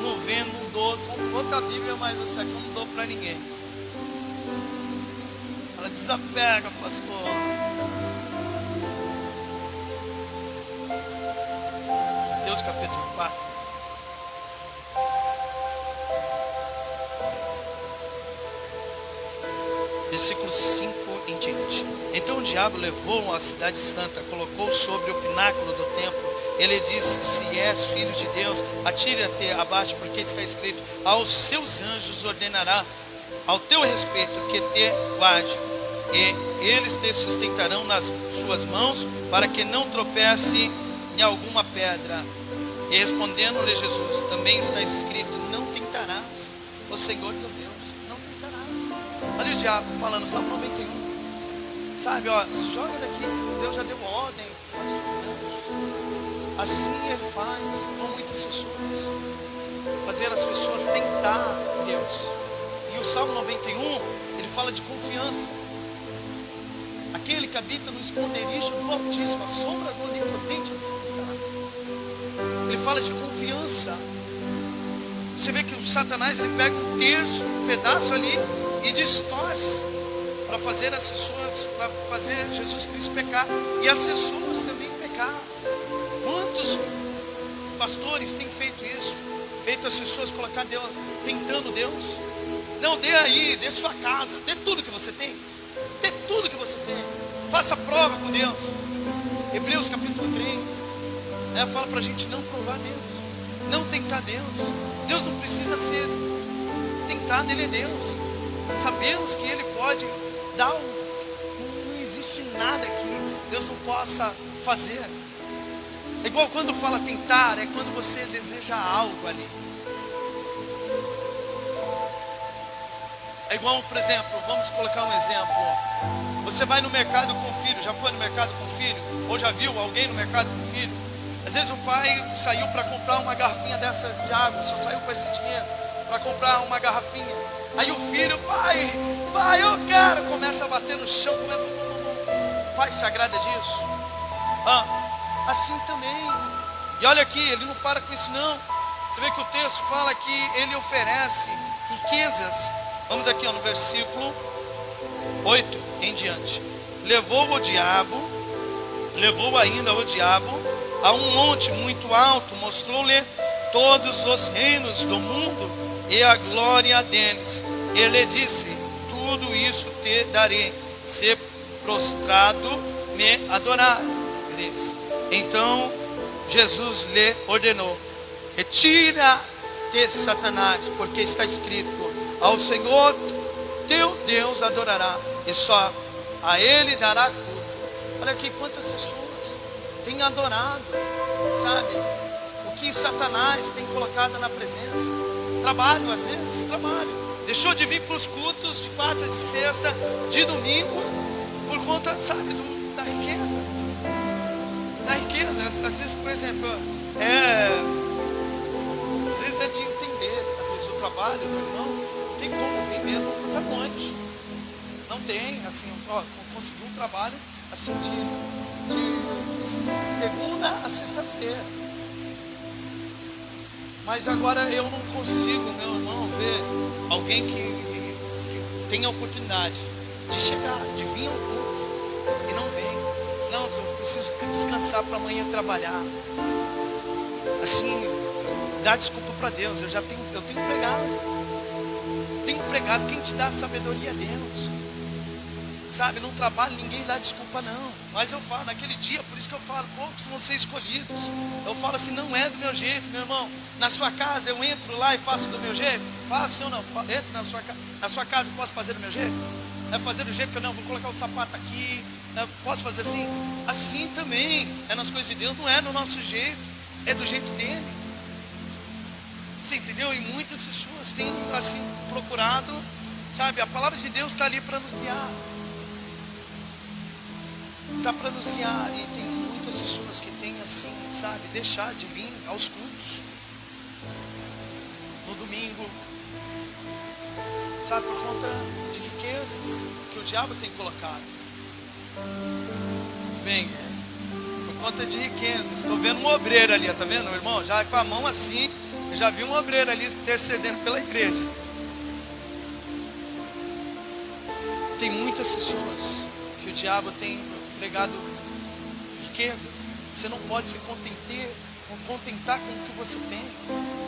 não vendo, não dou. Com outra Bíblia, mas essa daqui eu não dou para ninguém. Ela desapega, pastor. Mateus capítulo 4. Versículo 5 em diante. Então o diabo levou a cidade santa, colocou sobre o pináculo do templo. Ele disse: se és filho de Deus, atira-te abaixo, porque está escrito: aos seus anjos ordenará ao teu respeito que te guarde, e eles te sustentarão nas suas mãos, para que não tropece em alguma pedra. E respondendo-lhe Jesus: também está escrito: não tentarás o Senhor teu Deus. Olha o diabo falando, Salmo 91. Sabe, ó, joga daqui. Deus já deu ordem aos seus anjos. Assim ele faz com muitas pessoas. Fazer as pessoas tentar Deus. E o Salmo 91, ele fala de confiança. Aquele que habita no esconderijo do Altíssimo, a sombra do Onipotente descansará. fala de confiança. Você vê que o Satanás, ele pega um terço, um pedaço ali e distorce para fazer as pessoas, para fazer Jesus Cristo pecar e as pessoas também pecar. Quantos pastores têm feito isso? Feito as pessoas colocar Deus, tentando Deus. Não, dê aí, dê sua casa, dê tudo que você tem. Dê tudo que você tem. Faça prova com Deus. Hebreus capítulo 3, né, fala para a gente não provar Deus, não tentar Deus. Deus não precisa ser tentado, Ele é Deus. Sabemos que Ele pode dar não existe nada que Deus não possa fazer. É igual quando fala tentar, é quando você deseja algo ali. É igual, por exemplo, vamos colocar um exemplo. Você vai no mercado com o filho, já foi no mercado com o filho? Ou já viu alguém no mercado com o filho? Às vezes o pai saiu para comprar uma garrafinha dessa de água, só saiu com esse dinheiro para comprar uma garrafinha. Aí o filho, pai, eu quero, começa a bater no chão, o pai se agrada disso? Assim também. E olha aqui, ele não para com isso não. Você vê que o texto fala que ele oferece riquezas. Vamos aqui no versículo 8 em diante. Levou ainda o diabo a um monte muito alto, mostrou-lhe todos os reinos do mundo e a glória deles. Ele disse: tudo isso te darei, se prostrado me adorares. Então Jesus lhe ordenou: retira-te, Satanás, porque está escrito: ao Senhor teu Deus adorará, e só a Ele dará culto. Olha aqui quantas pessoas têm adorado, sabe, o que Satanás tem colocado na presença. Trabalho, às vezes trabalho, deixou de vir para os cultos de quarta, de sexta, de domingo, por conta, sabe, da riqueza. Da riqueza, às vezes, por exemplo, às vezes é de entender, às vezes o trabalho do irmão não tem como vir mesmo para noite. Não tem, assim, consegui um trabalho assim de segunda a sexta-feira. Mas agora eu não consigo, meu irmão, ver alguém que tenha a oportunidade de chegar, de vir ao culto e não vem. Não, eu preciso descansar para amanhã trabalhar. Assim, dá desculpa para Deus. Eu tenho pregado. Tenho pregado, quem te dá sabedoria é Deus. Sabe, no trabalho ninguém dá desculpa não. Mas eu falo, naquele dia, por isso que eu falo, poucos vão ser escolhidos. Eu falo assim, não é do meu jeito, meu irmão. Na sua casa eu entro lá e faço do meu jeito? Faço ou não? Entro na sua casa, eu posso fazer do meu jeito? É fazer do jeito que eu não, vou colocar o sapato aqui, posso fazer assim? Assim também, é nas coisas de Deus, não é no nosso jeito, é do jeito dele. Você entendeu? E muitas pessoas têm assim procurado, sabe, a palavra de Deus está ali para nos guiar. Está para nos guiar. E tem muitas pessoas que têm assim, sabe, deixar de vir aos cultos no domingo, sabe, por conta de riquezas que o diabo tem colocado. Bem, por conta de riquezas. Estou vendo um obreiro ali, está vendo, irmão? Já com a mão assim, eu já vi um obreiro ali intercedendo pela igreja. Tem muitas pessoas que o diabo tem pregado riquezas. Você não pode se contentar com o que você tem,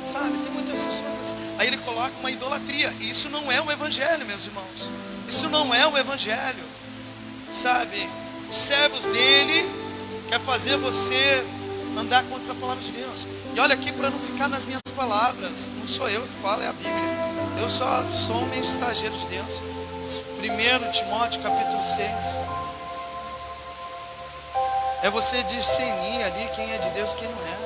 sabe? Tem muitas pessoas assim. Aí ele coloca uma idolatria. E isso não é o evangelho, meus irmãos. Isso não é o evangelho, sabe? Os servos dele quer fazer você andar contra a palavra de Deus. E olha aqui, para não ficar nas minhas palavras, não sou eu que falo, é a Bíblia. Eu só sou um mensageiro de Deus. 1 Timóteo capítulo 6. É você discernir ali quem é de Deus e quem não é.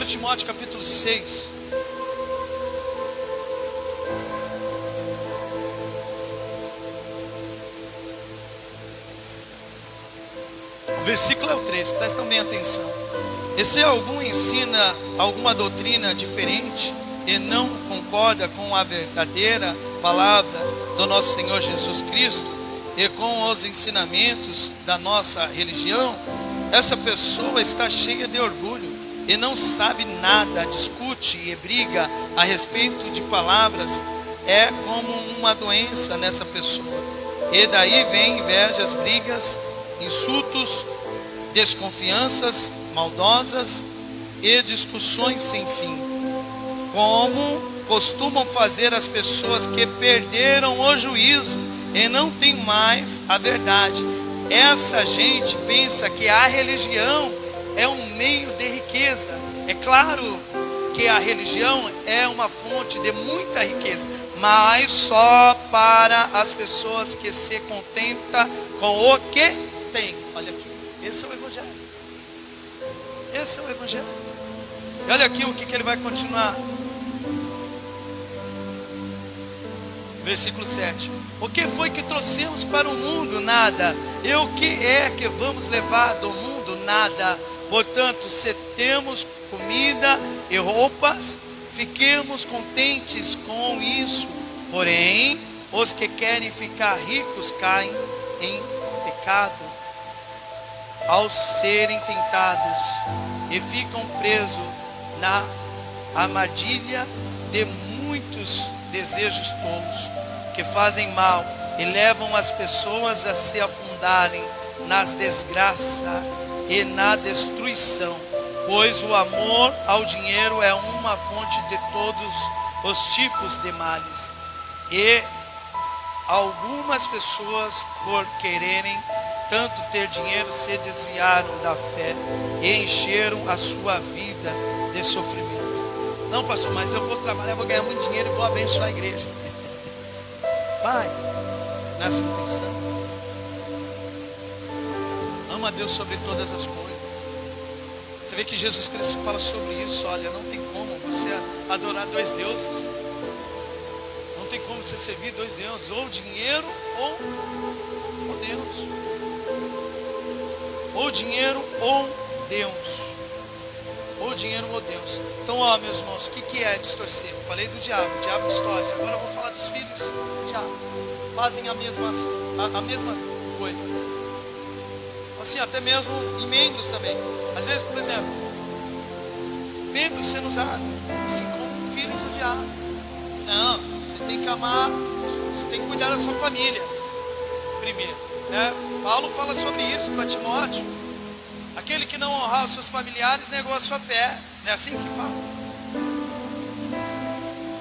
1 Timóteo capítulo 6. O versículo é o 3, prestem bem atenção. E se algum ensina alguma doutrina diferente e não concorda com a verdadeira palavra do nosso Senhor Jesus Cristo, e com os ensinamentos da nossa religião, essa pessoa está cheia de orgulho e não sabe nada, discute e briga a respeito de palavras. É como uma doença nessa pessoa. E daí vem invejas, brigas, insultos, desconfianças maldosas e discussões sem fim, como costumam fazer as pessoas que perderam o juízo e não têm mais a verdade. Essa gente pensa que a religião é um meio de riqueza. É claro que a religião é uma fonte de muita riqueza, mas só para as pessoas que se contentam com o que tem. Olha aqui, esse é o Evangelho. Esse é o Evangelho. E olha aqui o que ele vai continuar. Versículo 7. O que foi que trouxemos para o mundo? Nada. E o que é que vamos levar do mundo? Nada. Portanto, se temos comida e roupas, fiquemos contentes com isso. Porém, os que querem ficar ricos caem em pecado ao serem tentados e ficam presos na armadilha de muitos desejos tolos que fazem mal e levam as pessoas a se afundarem nas desgraças e na destruição, pois o amor ao dinheiro é uma fonte de todos os tipos de males. E algumas pessoas, por quererem tanto ter dinheiro, se desviaram da fé e encheram a sua vida de sofrimento. Não, pastor, mas eu vou trabalhar, vou ganhar muito dinheiro e vou abençoar a igreja. Pai, nessa intenção, ama a Deus sobre todas as coisas. Você vê que Jesus Cristo fala sobre isso. Olha, não tem como você adorar dois deuses. Não tem como você servir dois deuses, ou dinheiro ou Deus. Ou dinheiro ou Deus. Ou dinheiro ou Deus. Então, ó, meus irmãos, o que é distorcer? Eu falei do diabo, o diabo distorce. Agora eu vou falar dos filhos do diabo. Fazem a mesma coisa. Assim, até mesmo em membros também. Às vezes, por exemplo, membros sendo usados, assim como filhos do diabo. Não, você tem que amar, você tem que cuidar da sua família primeiro, né? Paulo fala sobre isso para Timóteo. Aquele que não honrar os seus familiares negou a sua fé. Não é assim que fala?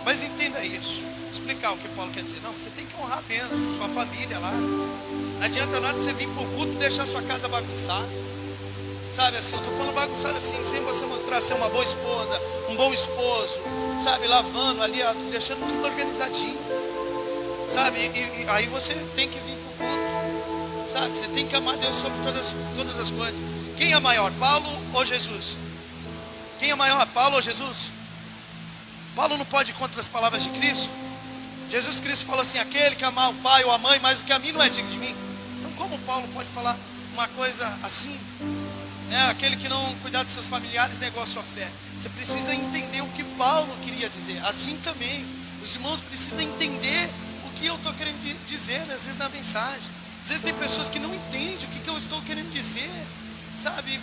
Mas entenda isso. Explicar o que Paulo quer dizer. Não, você tem que honrar mesmo sua família lá. Não adianta nada você vir para o culto e deixar sua casa bagunçada. Sabe assim, eu estou falando bagunçada assim, sem você mostrar ser uma boa esposa, um bom esposo, sabe, lavando ali, deixando tudo organizadinho. Sabe, e aí você tem que vir para o culto. Sabe, você tem que amar Deus sobre todas as coisas. Quem é maior, Paulo ou Jesus? Quem é maior, Paulo ou Jesus? Paulo não pode ir contra as palavras de Cristo. Jesus Cristo falou assim: aquele que amar o pai ou a mãe mais do que a mim não é digno de mim. Então como Paulo pode falar uma coisa assim? Aquele que não cuidar dos seus familiares negou a sua fé. Você precisa entender o que Paulo queria dizer. Assim também, os irmãos precisam entender o que eu estou querendo dizer, às vezes na mensagem. Às vezes tem pessoas que não entendem o que eu estou querendo dizer. Sabe,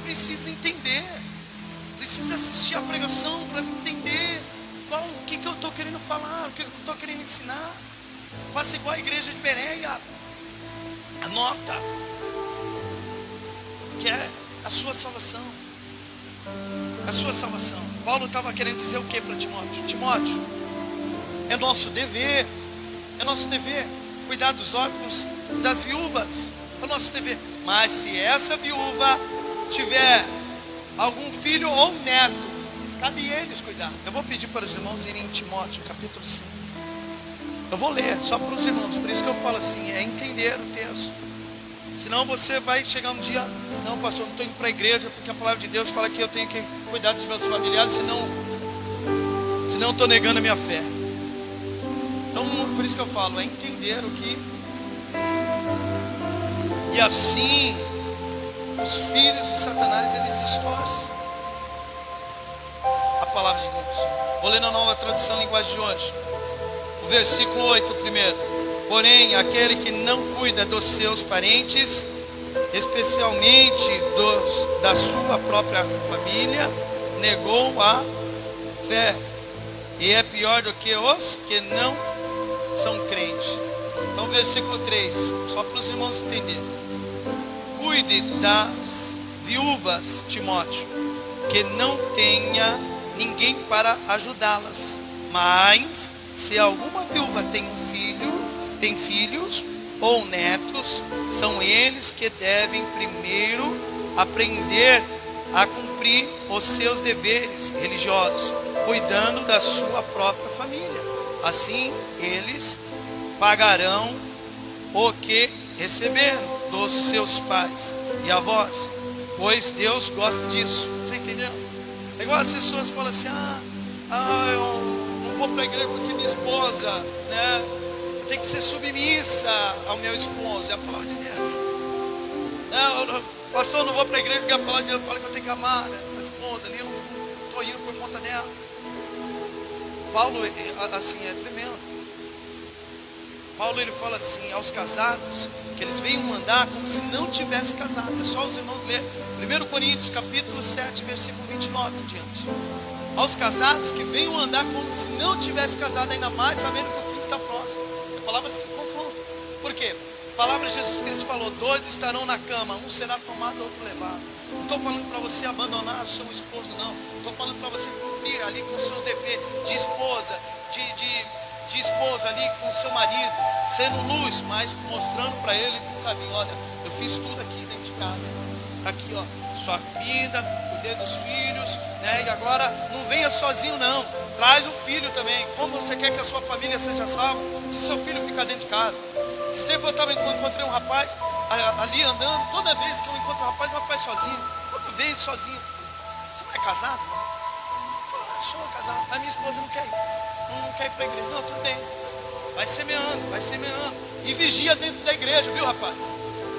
precisa entender, precisa assistir a pregação para entender o que eu estou querendo falar, o que eu estou querendo ensinar. Faça igual a igreja de Bereia, anota, que é a sua salvação. A sua salvação. Paulo estava querendo dizer o que para Timóteo? Timóteo, é nosso dever cuidar dos órfãos, das viúvas, é o nosso dever. Mas se essa viúva tiver algum filho ou neto, cabe eles cuidar. Eu vou pedir para os irmãos irem em Timóteo, capítulo 5. Eu vou ler só para os irmãos. Por isso que eu falo assim, é entender o texto. Senão você vai chegar um dia: não, pastor, não estou indo para a igreja porque a palavra de Deus fala que eu tenho que cuidar dos meus familiares, senão eu estou negando a minha fé. Então, por isso que eu falo, é entender o que... E assim, os filhos de Satanás, eles distorcem a palavra de Deus. Vou ler na Nova Tradução Linguagem de hoje, o versículo 8 primeiro. Porém, aquele que não cuida dos seus parentes, especialmente da sua própria família, negou a fé. E é pior do que os que não são crentes. Então, versículo 3, só para os irmãos entenderem. Cuide das viúvas, Timóteo, que não tenha ninguém para ajudá-las. Mas, se alguma viúva tem filhos ou netos, são eles que devem primeiro aprender a cumprir os seus deveres religiosos, cuidando da sua própria família. Assim, eles pagarão o que receberam dos seus pais e avós, pois Deus gosta disso. Você entendeu? É igual as pessoas falam assim: eu não vou para a igreja porque minha esposa, né, tem que ser submissa ao meu esposo. É a palavra de Deus. Pastor, eu não vou para a igreja porque a palavra de Deus fala que eu tenho que amar, né, a esposa ali, eu não estou indo por conta dela. Paulo, assim, é tremendo. Paulo, ele fala assim aos casados, que eles venham andar como se não tivesse casado. É só os irmãos lerem 1 Coríntios capítulo 7, versículo 29 em diante. Aos casados que venham andar como se não tivesse casado, ainda mais sabendo que o fim está próximo. É palavras que confrontam. Por quê? A palavra de Jesus Cristo falou: 2 estarão na cama, um será tomado, outro levado. Não estou falando para você abandonar o seu esposo, não. Estou falando para você cumprir ali com os seus deveres de esposa, de esposa ali com o seu marido, sendo luz, mas mostrando para ele o caminho. Olha, eu fiz tudo aqui dentro de casa. Aqui, ó, sua comida, cuidei dos filhos, né? E agora não venha sozinho, não. Traz o filho também. Como você quer que a sua família seja salva se seu filho ficar dentro de casa? Esse tempo eu encontrei um rapaz ali andando. Toda vez que eu encontro um rapaz sozinho. Toda vez sozinho. Você não é casado? Eu falo: eu sou casado, mas minha esposa não quer ir. Não quer ir para a igreja. Não, tudo bem. Vai semeando. E vigia dentro da igreja, viu, rapaz?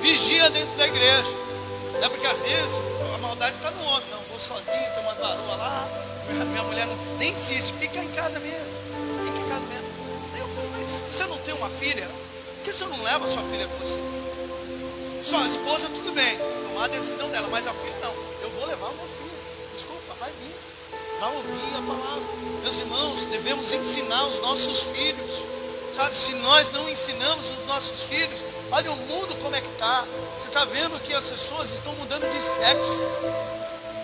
Vigia dentro da igreja. É porque às vezes a maldade está no homem. Não, vou sozinho, tem uma varoa lá. Minha mulher nem insiste. Fica em casa mesmo. Fica em casa mesmo. Aí eu falei: mas você não tem uma filha? Por que você não leva a sua filha com você? Sua esposa, tudo bem, tomar a decisão dela, mas a filha não. Eu vou levar o meu filho. Desculpa, vai vir para ouvir a palavra. Meus irmãos, devemos ensinar os nossos filhos. Sabe, se nós não ensinamos os nossos filhos, olha o mundo como é que está. Você está vendo que as pessoas estão mudando de sexo,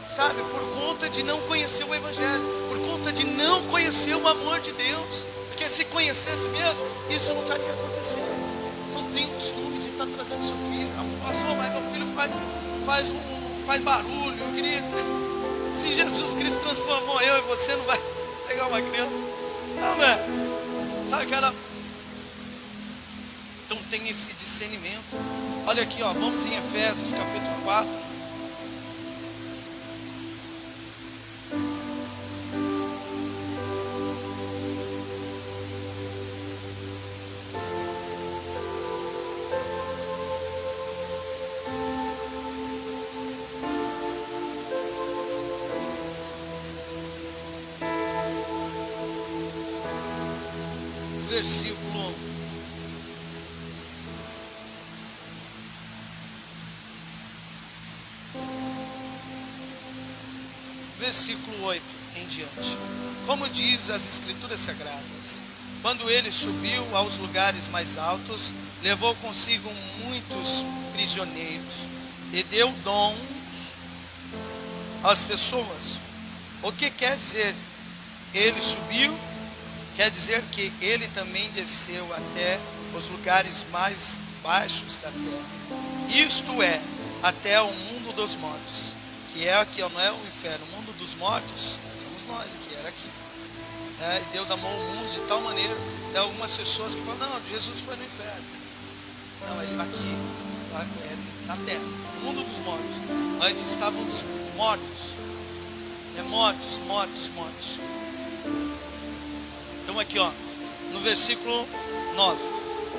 sabe, por conta de não conhecer o Evangelho, por conta de não conhecer o amor de Deus. Porque se conhecesse mesmo, isso não estaria acontecendo. Então tem o costume de estar trazendo seu filho. Pastor, mas meu filho faz barulho, grita. Se Jesus Cristo transformou eu e você, não vai pegar uma criança? Não, velho. Sabe aquela... Então tem esse discernimento. Olha aqui, ó, vamos em Efésios capítulo 4. Versículo 8 em diante. Como diz as Escrituras Sagradas: quando ele subiu aos lugares mais altos, levou consigo muitos prisioneiros e deu dons às pessoas. O que quer dizer ele subiu? Quer dizer que ele também desceu até os lugares mais baixos da terra, isto é, até o mundo dos mortos, que é aqui, não é o inferno. O mundo dos mortos somos nós, que era aqui. E Deus amou o mundo de tal maneira. Tem algumas pessoas que falam: não, Jesus foi no inferno. Não, ele aqui, na terra, no mundo dos mortos. Nós estávamos mortos. Mortos. Então aqui, ó, no versículo 9.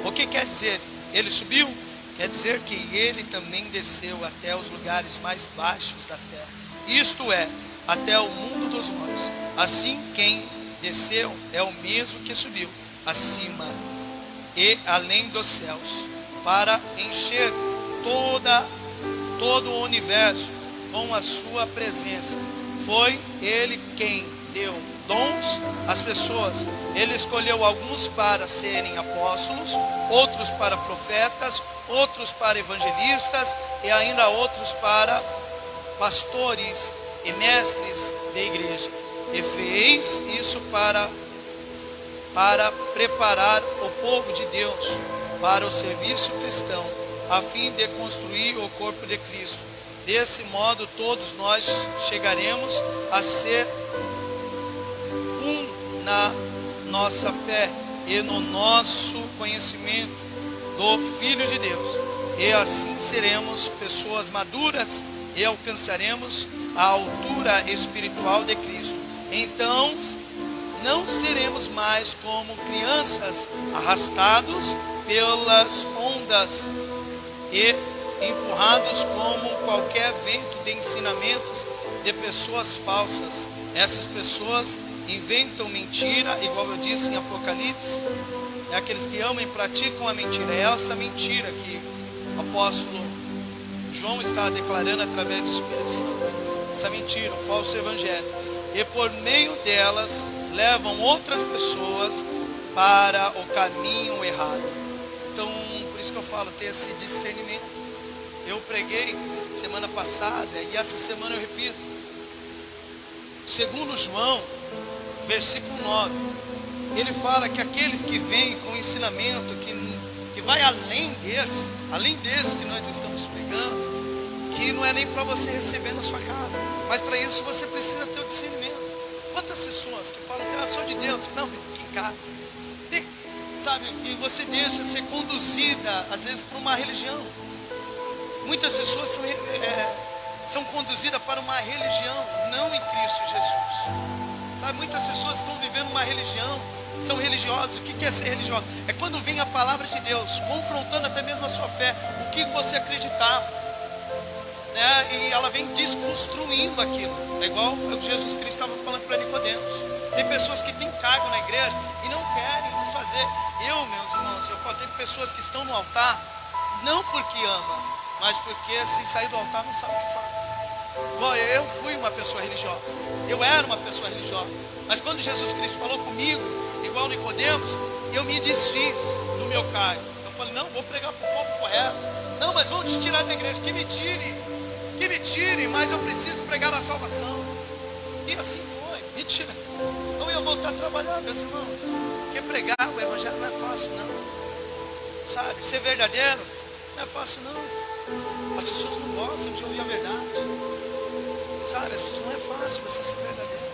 O que quer dizer ele subiu? Quer dizer que ele também desceu até os lugares mais baixos da terra, isto é, até o mundo dos mortos. Assim, quem desceu é o mesmo que subiu acima e além dos céus, para encher todo o universo com a sua presença. Foi Ele quem deu dons às pessoas. Ele escolheu alguns para serem apóstolos, outros para profetas, outros para evangelistas e ainda outros para pastores e mestres da igreja. E fez isso para preparar o povo de Deus para o serviço cristão, a fim de construir o corpo de Cristo. Desse modo, todos nós chegaremos a ser um na nossa fé e no nosso conhecimento do Filho de Deus. E assim seremos pessoas maduras e alcançaremos a altura espiritual de Cristo. Então, não seremos mais como crianças arrastados pelas ondas e empurrados como qualquer vento de ensinamentos de pessoas falsas. Essas pessoas inventam mentira, igual eu disse em Apocalipse. É aqueles que amam e praticam a mentira. É essa mentira que o apóstolo João está declarando através do Espírito Santo. Essa mentira, o falso evangelho. E por meio delas levam outras pessoas para o caminho errado. Então, por isso que eu falo, ter esse discernimento. Eu preguei semana passada e essa semana eu repito. Segundo João, versículo 9, ele fala que aqueles que vêm com ensinamento que vai além desse que nós estamos pregando, que não é nem para você receber na sua casa, mas para isso você precisa ter o discernimento. Quantas pessoas que falam que eu sou de Deus, não, fica em casa, sabe, e você deixa ser conduzida às vezes por uma religião. Muitas pessoas são conduzidas para uma religião, não em Cristo Jesus. Sabe, muitas pessoas estão vivendo uma religião, são religiosas. O que é ser religioso? É quando vem a palavra de Deus, confrontando até mesmo a sua fé, o que você acreditava, né? E ela vem desconstruindo aquilo. É igual o que Jesus Cristo estava falando para Nicodemos. Tem pessoas que têm cargo na igreja e não querem desfazer. Meus irmãos, eu falo, tem pessoas que estão no altar, não porque amam, mas porque se sair do altar não sabe o que faz. Igual eu fui uma pessoa religiosa, eu era uma pessoa religiosa, mas quando Jesus Cristo falou comigo, igual Nicodemos, eu me desfiz do meu cargo. Eu falei, não, vou pregar para o povo correto. Não, mas vão te tirar da igreja, que me tire, mas eu preciso pregar a salvação. E assim foi, me tira. Então eu voltar a trabalhar, meus irmãos, porque pregar o evangelho não é fácil não, sabe, ser verdadeiro não é fácil não. As pessoas não gostam de ouvir a verdade, sabe, as pessoas não é fácil você ser verdadeiro,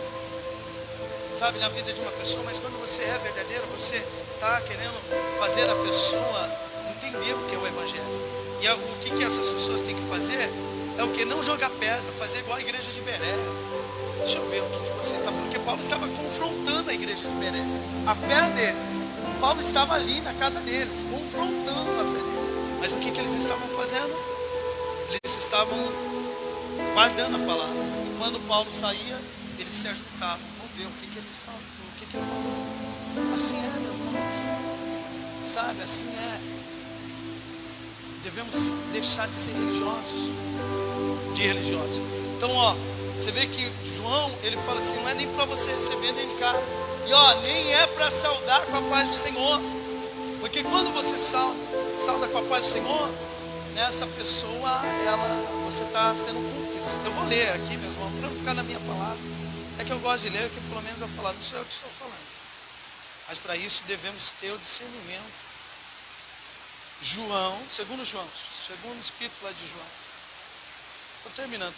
sabe, na vida de uma pessoa. Mas quando você é verdadeiro, você está querendo fazer a pessoa entender o que é o evangelho. E o que essas pessoas têm que fazer é o que? Não jogar pedra, fazer igual a igreja de Beré. Deixa eu ver o que você está falando, porque Paulo estava confrontando a igreja de Beré, a fé deles. Paulo estava ali na casa deles, confrontando a fé deles. Mas o que eles estavam fazendo? Eles estavam guardando a palavra. E quando Paulo saía, eles se ajuntavam. Vamos ver o que eles falam, o que ele falou. Assim é, meus irmãos. Sabe, assim é. Devemos deixar de ser religiosos. Então, você vê que João, ele fala assim, não é nem para você receber dentro de casa. E nem é para saudar com a paz do Senhor. Porque quando você sauda com a paz do Senhor, essa pessoa, você está sendo cúmplice. Eu vou ler aqui, meus irmãos, para não ficar na minha palavra. É que eu gosto de ler, que pelo menos eu falar, não sei o que estou falando. Mas para isso devemos ter o discernimento. João, segundo epístola de João. Estou terminando.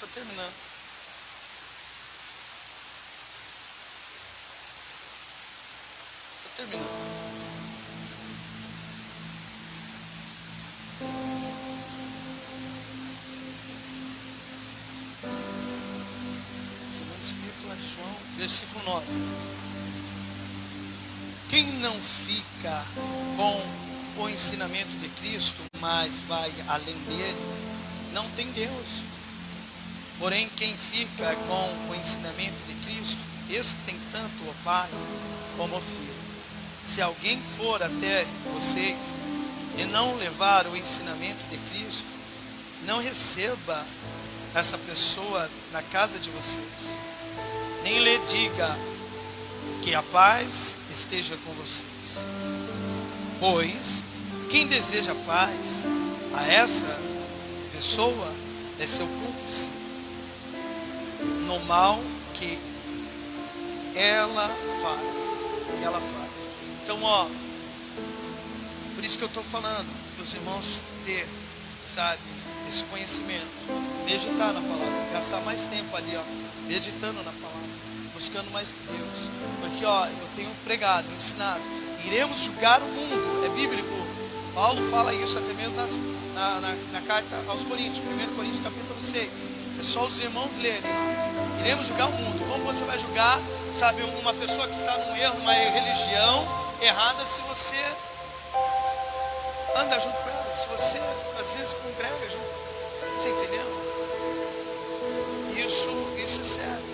Segundo epístola de João, versículo 9. Quem não fica com o ensinamento de Cristo, mas vai além dele, não tem Deus. Porém, quem fica com o ensinamento de Cristo, esse tem tanto o Pai como o Filho. Se alguém for até vocês e não levar o ensinamento de Cristo, não receba essa pessoa na casa de vocês, nem lhe diga que a paz esteja com vocês, pois quem deseja paz a essa pessoa é seu cúmplice no mal que ela faz. Então, por isso que eu estou falando para os irmãos ter, sabe, esse conhecimento, meditar na palavra, gastar mais tempo ali, meditando na palavra, buscando mais Deus, porque eu tenho pregado, ensinado, iremos julgar o mundo, é bíblico. Paulo fala isso até mesmo na carta aos Coríntios, 1 Coríntios capítulo 6. É só os irmãos lerem. Iremos julgar o mundo. Como você vai julgar, sabe, uma pessoa que está num erro, numa religião errada, se você anda junto com ela, se você às vezes congrega junto? Você entendeu? Isso é sério.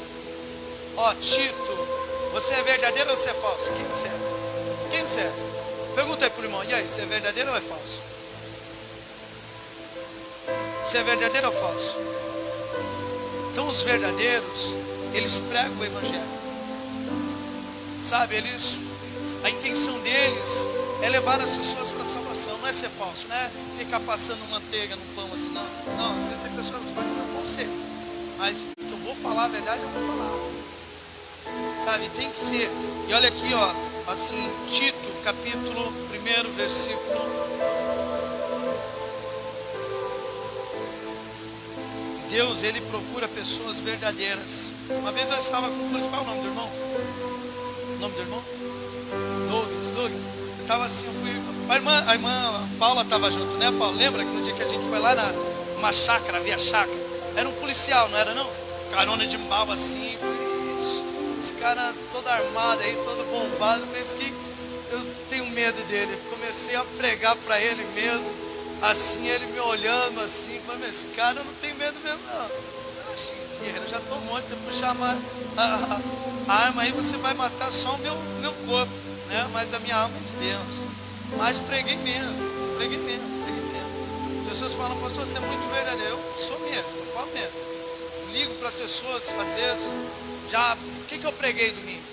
Tito, você é verdadeiro ou você é falso? Quem você é? Quem você é? Pergunta aí pro irmão, e aí, você é verdadeiro ou é falso? Você é verdadeiro ou falso? Então os verdadeiros, eles pregam o evangelho. Sabe, a intenção deles é levar as pessoas para a salvação. Não é ser falso, não é ficar passando manteiga no pão assim, não. Não, você tem pessoas que podem dar um conselho, mas eu vou falar a verdade, eu vou falar. Sabe, tem que ser. E olha aqui, assim, Tito, capítulo 1, versículo. Deus, ele procura pessoas verdadeiras. Uma vez eu estava com o policial. Qual é o nome do irmão? O nome do irmão? Douglas. Eu estava assim, eu fui. A irmã Paula estava junto, né, Paulo? Lembra que no dia que a gente foi lá numa chácara, via chácara? Era um policial, não era não? Carona de mal assim. Esse cara todo armado aí, todo bombado. Penso que eu tenho medo dele. Comecei a pregar para ele mesmo. Assim, ele me olhando assim. Falei, esse cara eu não tenho medo mesmo não. Guerreiro, já estou morto. Se você puxar a arma aí, você vai matar só o meu corpo, né? Mas a minha alma é de Deus. Mas preguei mesmo. As pessoas falam, pastor, você é muito verdadeiro. Eu sou mesmo, eu falo mesmo. Eu ligo para as pessoas, às vezes, o que eu preguei domingo?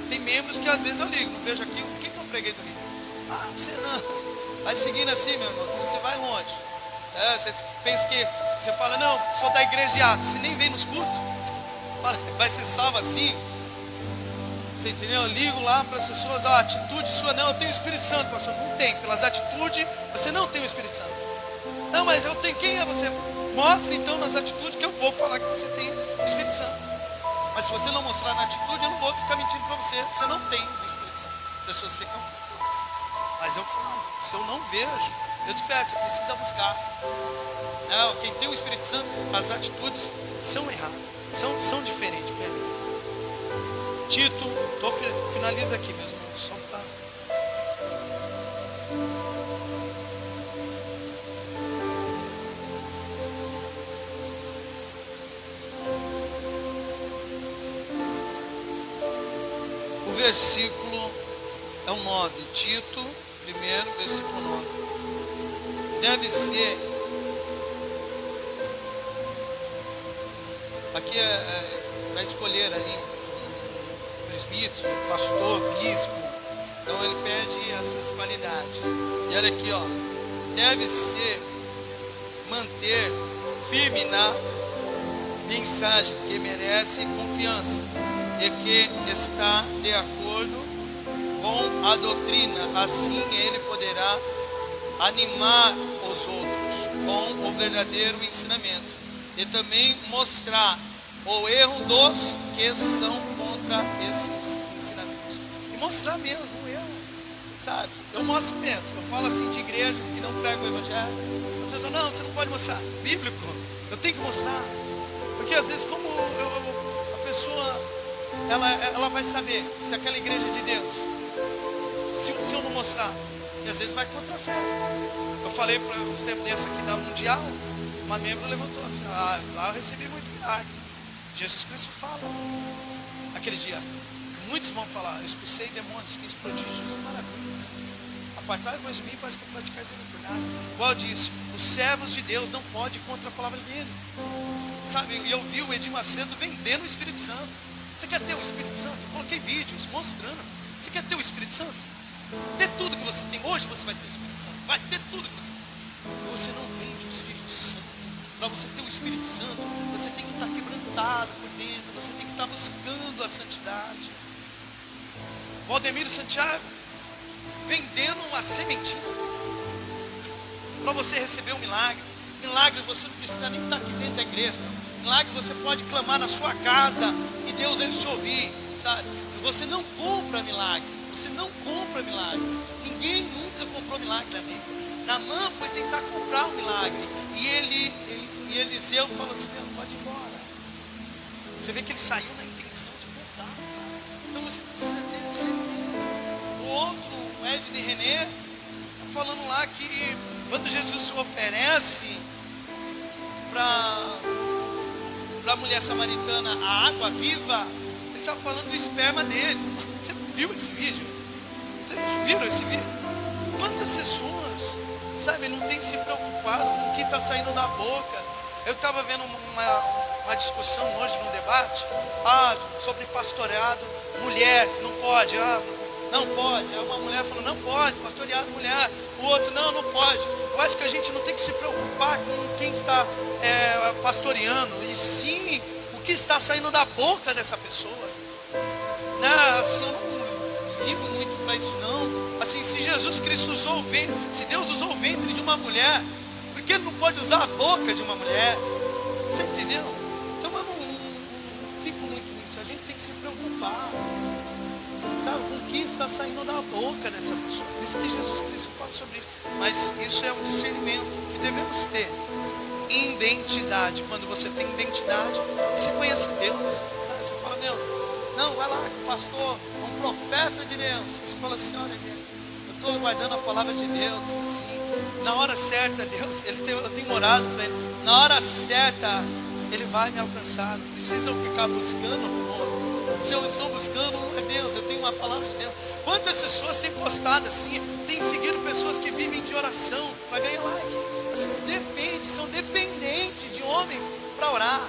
Tem membros que às vezes eu ligo, não vejo aqui, o que eu preguei domingo? Não sei não. Vai seguindo assim, meu irmão, você vai longe. Você pensa que, você fala, não, sou da igreja de Atos, você nem vem nos cultos, vai ser salvo assim. Você entendeu? Eu ligo lá para as pessoas, a atitude sua, não, eu tenho o Espírito Santo, pastor. Não tem, pelas atitudes, você não tem o Espírito Santo. Não, mas eu tenho, quem é você? Mostre então nas atitudes que eu vou falar que você tem o Espírito Santo. Mas se você não mostrar na atitude, eu não vou ficar mentindo para você. Você não tem o Espírito Santo. As pessoas ficam. Mas eu falo, se eu não vejo, eu desperto, você precisa buscar. Quem tem o Espírito Santo, as atitudes são erradas, são diferentes. Tito, finaliza aqui, meus irmãos, só para. O versículo é o 9, Tito 1, versículo 9. Deve ser, aqui é para escolher ali presbítero, pastor, bispo. Então ele pede essas qualidades. E olha aqui, deve ser manter firme na mensagem que merece confiança e que está de acordo com a doutrina. Assim ele poderá animar os outros com o verdadeiro ensinamento e também mostrar o erro dos que são contra esses ensinamentos. E mostrar mesmo o erro, sabe? Eu mostro mesmo. Eu falo assim de igrejas que não pregam o evangelho. Vocês falam, não, você não pode mostrar. Bíblico, eu tenho que mostrar. Porque às vezes como a pessoa, ela vai saber se aquela igreja é de Deus. Se eu não mostrar. E às vezes vai contra a fé. Eu falei para uns tempos desse aqui da Mundial, uma membro levantou assim, lá eu recebi muito milagre. Jesus Cristo fala, aquele dia, Muitos vão falar: eu expulsei demônios, fiz prodígios e maravilhas. Apartai-vos de mim, faz que praticais a iniquidade. Igual eu disse, os servos de Deus não podem ir contra a palavra dele. Sabe, e eu vi o Edir Macedo vendendo o Espírito Santo. Você quer ter o Espírito Santo? Eu coloquei vídeos mostrando. Você quer ter o Espírito Santo? Dê tudo que você tem. Hoje você vai ter o Espírito Santo. Vai ter tudo que você tem. Você não vende o Espírito Santo. Para você ter o Espírito Santo, você tem que estar quebrantado por dentro. Você tem que estar buscando a santidade. Valdemiro Santiago vendendo uma sementinha para você receber um milagre. Milagre você não precisa nem estar aqui dentro da igreja. Milagre você pode clamar na sua casa e Deus ele te ouvir, sabe? Você não compra milagre. Você não compra milagre. Ninguém nunca comprou milagre na Bíblia. Naamã foi tentar comprar um milagre e Eliseu falou assim: meu, pode ir embora. Você vê que ele saiu na intenção de comprar. Então você precisa ter discernimento. O outro, o Ed de René, está falando lá que quando Jesus se oferece para a mulher samaritana a água viva, ele está falando do esperma dele. Você viu esse vídeo? Vocês viram esse vídeo? Quantas pessoas, sabe, não tem se preocupado com o que está saindo da boca. Eu estava vendo uma discussão hoje, num debate, sobre pastoreado, mulher, não pode, não pode. Aí uma mulher falou: não pode, pastoreado mulher. O outro: não pode. Eu acho que a gente não tem que se preocupar com quem está pastoreando, e sim o que está saindo da boca dessa pessoa. Assim, eu não ligo muito para isso não. Assim, se Jesus Cristo usou o ventre, se Deus usou o ventre de uma mulher, por que ele não pode usar a boca de uma mulher? Você entendeu? Então eu não fico muito nisso. A gente tem que se preocupar, sabe, com o que está saindo da boca dessa pessoa. Por isso que Jesus Cristo fala sobre isso. Mas isso é um discernimento que devemos ter. Identidade. Quando você tem identidade, você conhece Deus, sabe? Você fala: meu, não, vai lá, pastor, um profeta de Deus. Você fala assim: olha, eu estou guardando a palavra de Deus, assim, na hora certa, Deus, eu tenho orado para Ele, na hora certa, Ele vai me alcançar. Não precisa eu ficar buscando. Se eu estou buscando, é Deus, eu tenho uma palavra de Deus. Quantas pessoas têm postado assim, têm seguido pessoas que vivem de oração para ganhar like? Assim, são dependentes de homens para orar.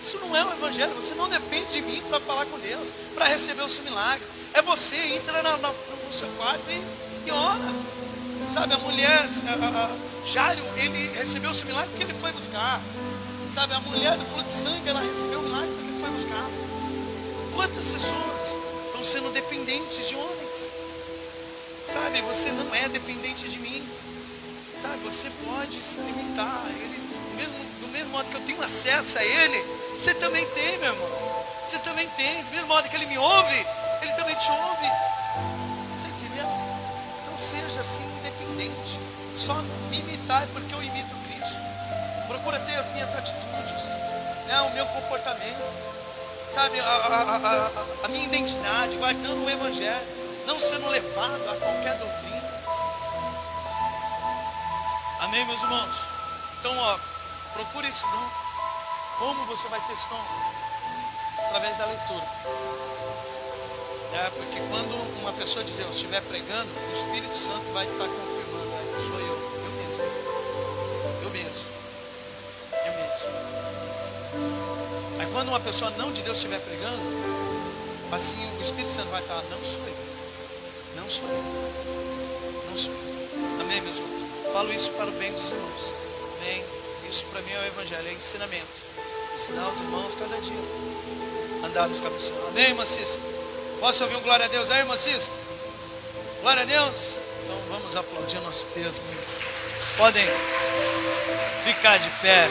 Isso não é o evangelho. Você não depende de mim para falar com Deus, para receber o seu milagre. É você, entra no seu quarto e ora. Sabe, a mulher, Jairo, ele recebeu o seu milagre porque ele foi buscar. Sabe, a mulher do fluxo de sangue, ela recebeu o milagre porque ele foi buscar. Quantas pessoas estão sendo dependentes de homens? Sabe, você não é dependente de mim. Sabe, você pode se limitar. Do mesmo modo que eu tenho acesso a Ele, você também tem, meu irmão. Você também tem. Do mesmo modo que Ele me ouve, Ele também te ouve. Você entendeu? Então seja assim independente. Só me imitar porque eu imito Cristo. Procura ter as minhas atitudes, né, o meu comportamento. Sabe, a minha identidade, guardando o evangelho, não sendo levado a qualquer doutrina. Amém, meus irmãos? Então, procure esse dom. Como você vai ter esse dom? Através da leitura. Porque quando uma pessoa de Deus estiver pregando, o Espírito Santo vai estar confirmando: aí sou eu mesmo. Aí quando uma pessoa não de Deus estiver pregando, assim o Espírito Santo vai estar: não sou eu. Amém, meus irmãos? Falo isso para o bem dos irmãos. Amém? Isso para mim é o evangelho, é ensinamento. Ensinar os irmãos cada dia andar nos caminhos. Amém, irmã Cícera? Posso ouvir um glória a Deus aí, irmã Cícera? Glória a Deus? Então vamos aplaudir nosso Deus. Podem ficar de pé.